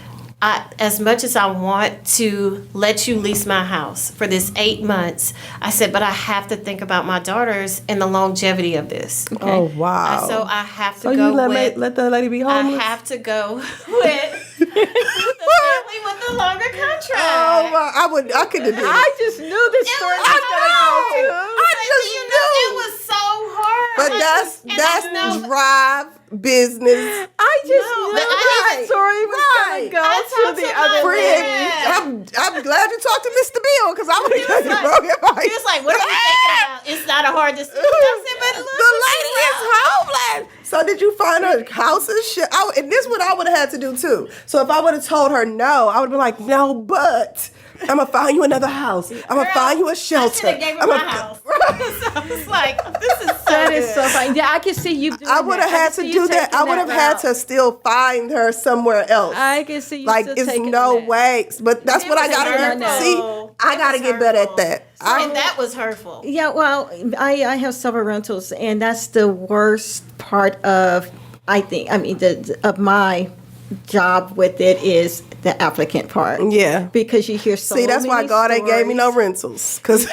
as much as I want to let you lease my house for this 8 months, I said, but I have to think about my daughters and the longevity of this. Oh, wow. So I have to So go you let the lady be I homeless? have to go with the family with the longer contract. Oh, my, I could have did it. I just knew this story was going to go to. I just knew. It was so hard. But that's drive business. I just No, knew but that story was going to go I to talked the to other my way. friend. I'm glad you talked to Mr. Bill because I would have got like- broken advice. He was like, what are you thinking about? It's not a hard decision. I said, but look, The lady is homeless. So did you find her house and shit? And this is what I would have had to do too. So if I would have told her no, I would have been like, no, but I'm gonna find you another house. I'm gonna find you a shelter. I should have gave her my house. So I was like, this is so That good. is so funny. Yeah, I can see you doing I would have that. had can to see you do that. I taking would have had route. to still find her somewhere else. I can see you like still it's taking no that. way. But that's It what I was gotta hurtful. see. I It gotta was get better at hurtful. that. And that was hurtful. Yeah, well, I have several rentals, and that's the worst part of, of my job with it is the applicant part. Yeah. Because you hear so See, that's why many God ain't gave me no stories. rentals. Cause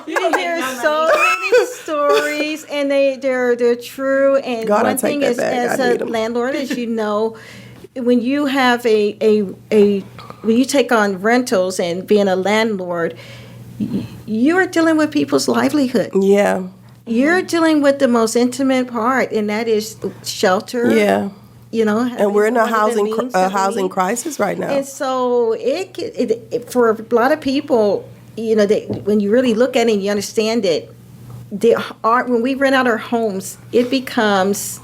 You hear so many stories, and they're true. And God, I one take thing that is, back. as I need a 'em. landlord, as you know, when you have when you take on rentals and being a landlord, you are dealing with people's livelihood. yeah. You're dealing with the most intimate part, and that is shelter. Yeah. And we're in a housing crisis right now. And so for a lot of people, when you really look at it and you understand it, when we rent out our homes, it becomes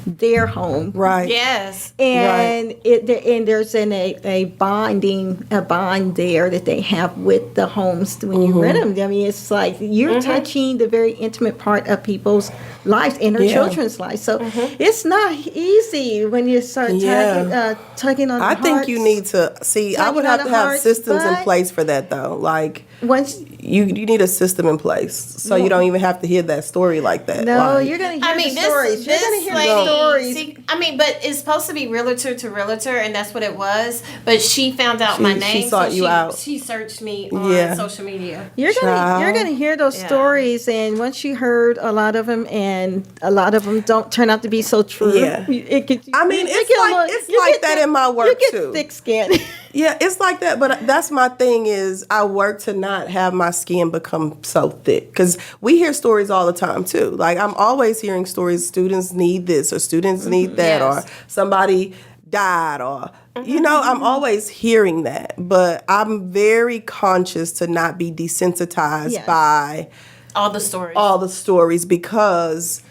their home. Right. Yes. And there's a bond there that they have with the homes when you rent them. I mean, it's like you're touching the very intimate part of people's lives and their Yeah. children's lives. So it's not easy when you start tugging on. I think you need to see. I would have to have systems in place for that, though. Like once. you need a system in place, so you don't even have to hear that story like that. No, Like, you're going to hear the stories. You're going to hear the stories. See, but it's supposed to be realtor to realtor, and that's what it was. But she found out my name. She sought you out. She searched me on Yeah. social media. You're Child. gonna hear those Yeah. stories, and once you heard a lot of them, and a lot of them don't turn out to be so true. Yeah. It's like that in my work, you get too. thick skin. Yeah, it's like that, but that's my thing is I work to not have my skin become so thick because we hear stories all the time too. Like I'm always hearing stories, students need this or students need that Yes. or somebody died or, I'm always hearing that, but I'm very conscious to not be desensitized Yes. by All the stories. all the stories because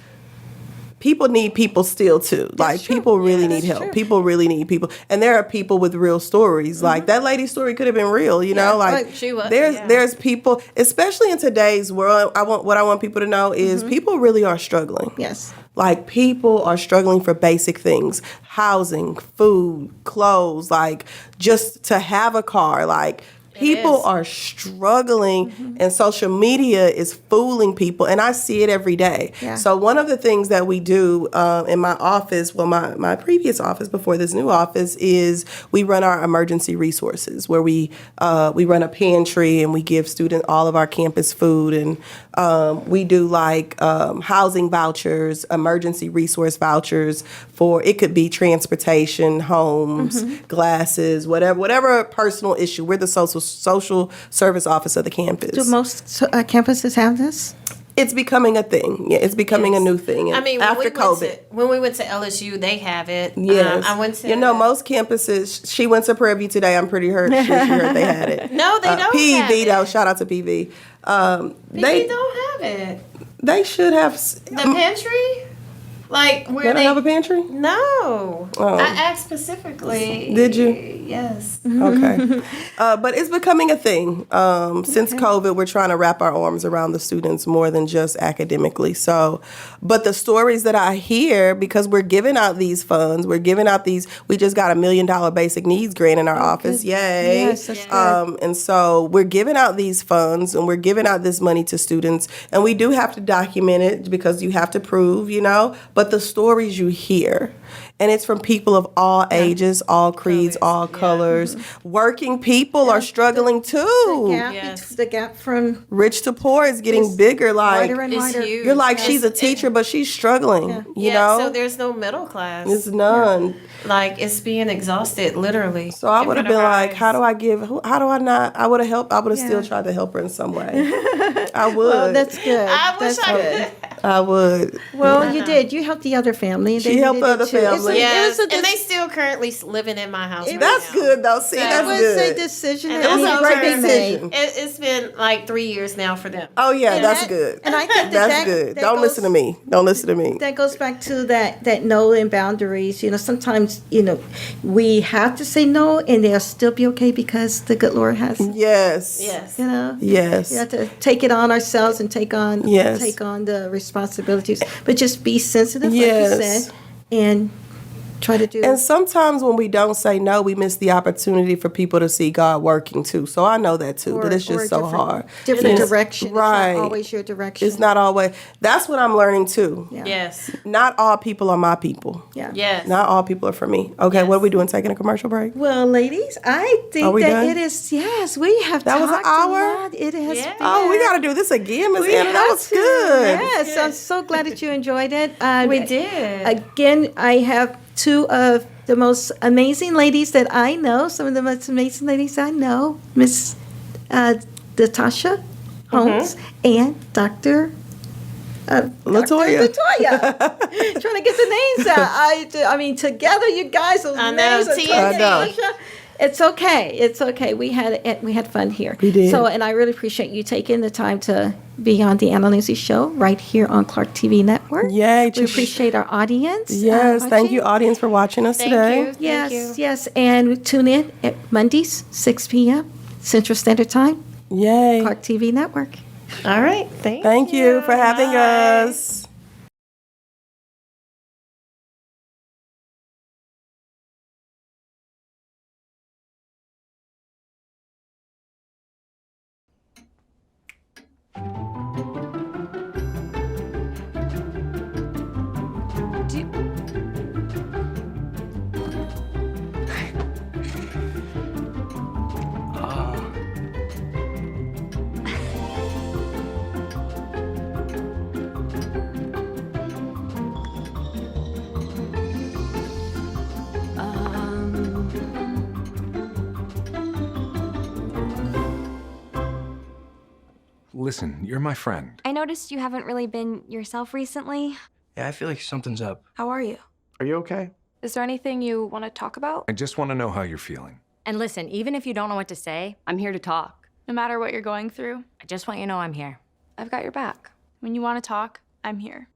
people need people still too. Like true. people really Yeah, need that's help. true. People really need people, and there are people with real stories. Like that lady's story could have been real. You know, like she was, there's people, especially in today's world. What I want people to know is people really are struggling. Yes. Like people are struggling for basic things: housing, food, clothes, like just to have a car. Like people is. are struggling, and social media is fooling people, and I see it every day. Yeah. So one of the things that we do in my office, well, my previous office before this new office, is we run our emergency resources, where we run a pantry and we give students all of our campus food, and we do like housing vouchers, emergency resource vouchers for, it could be transportation, homes, glasses, whatever personal issue. We're the social service office of the campus. Do most campuses have this? It's becoming a thing. Yeah, it's becoming a new thing. I mean, after COVID. when we went to LSU, they have it. Yes. I went to. Most campuses, she went to Prairie View today. I'm pretty sure she heard they had it. No, they don't have PV, though, it. shout out to PV. They don't have it. They should have. The pantry? Like, where They don't have a pantry? No. Oh. I asked specifically. Did you? Yes. Okay. But it's becoming a thing. Since COVID, we're trying to wrap our arms around the students more than just academically. So, but the stories that I hear, because we're giving out these funds, we just got $1 million basic needs grant in our office. Yay. Yes, that's good. And so we're giving out these funds and we're giving out this money to students. And we do have to document it because you have to prove, but the stories you hear, and it's from people of all ages, all creeds, all colors. Working people are struggling too. Yes. The gap from Rich to poor is getting bigger. Like wider and It's wider. huge. you're like, she's a teacher, but she's struggling. You know, So there's no middle class. it's none. Like, it's being exhausted, literally. So I in would have front of been our like, eyes. how do I not? I would have helped. I would have still tried to help her in some way. I would. Well, that's good. I wish That's I good. could. I would. Well, you did. You helped the other family. And She they helped did the it other too. family. Yes, It was a and they still currently living in my house. right That's now. good though. See, It that's was good. a decision And that It was a needed great to be made. decision. It's been like 3 years now for them. Oh yeah, And that's that- good. and I think that's that good. that Don't goes- listen to me. Don't listen to me. That goes back to that no and boundaries. Sometimes we have to say no, and they'll still be okay because the good Lord has. Yes. Yes. Yes. We have to take it on ourselves and take on the responsibilities, but just be sensitive, like you Yes. said, and try to do. And sometimes when we don't say no, we miss the opportunity for people to see God working too. So I know that too, but it's or just so different- hard. Different It's- direction. Right. It's not always your direction. It's not always. That's what I'm learning too. Yeah. Yes. Not all people are my people. Yeah. Yes. Not all people are for me. Okay, what are we doing? Taking a commercial break? Well, ladies, I think Are we that done? it is. Yes, we have. That was an talked a hour? lot. It has. Yeah. Been. Oh, we got to do this again, Miss We Anna. That have was to. good. Yes, I'm so glad that you enjoyed it. We did. Again, I have two of the most amazing ladies that I know. Some of the most amazing ladies I know, Miss Natasha Holmes and Dr. Latoya. Latoya. Trying to get the names out. I mean, together, you guys, those I know, names are TNT. I know. Natasha. It's okay. It's okay. We had fun here. We did. So, and I really appreciate you taking the time to be on the Anna Lindsay Show right here on Clark TV Network. Yay, We Trish. appreciate our audience. Yes, thank you, watching. audience, for watching us Thank today. you. Yes, Thank you. yes. And tune in at Mondays, 6 p.m. Central Standard Time, Yay. Clark TV Network. All right. Thank you for having Bye. us. Listen, you're my friend. I noticed you haven't really been yourself recently. Yeah, I feel like something's up. How are you? Are you okay? Is there anything you want to talk about? I just want to know how you're feeling. And listen, even if you don't know what to say, I'm here to talk. No matter what you're going through, I just want you to know I'm here. I've got your back. when you want to talk, I'm here.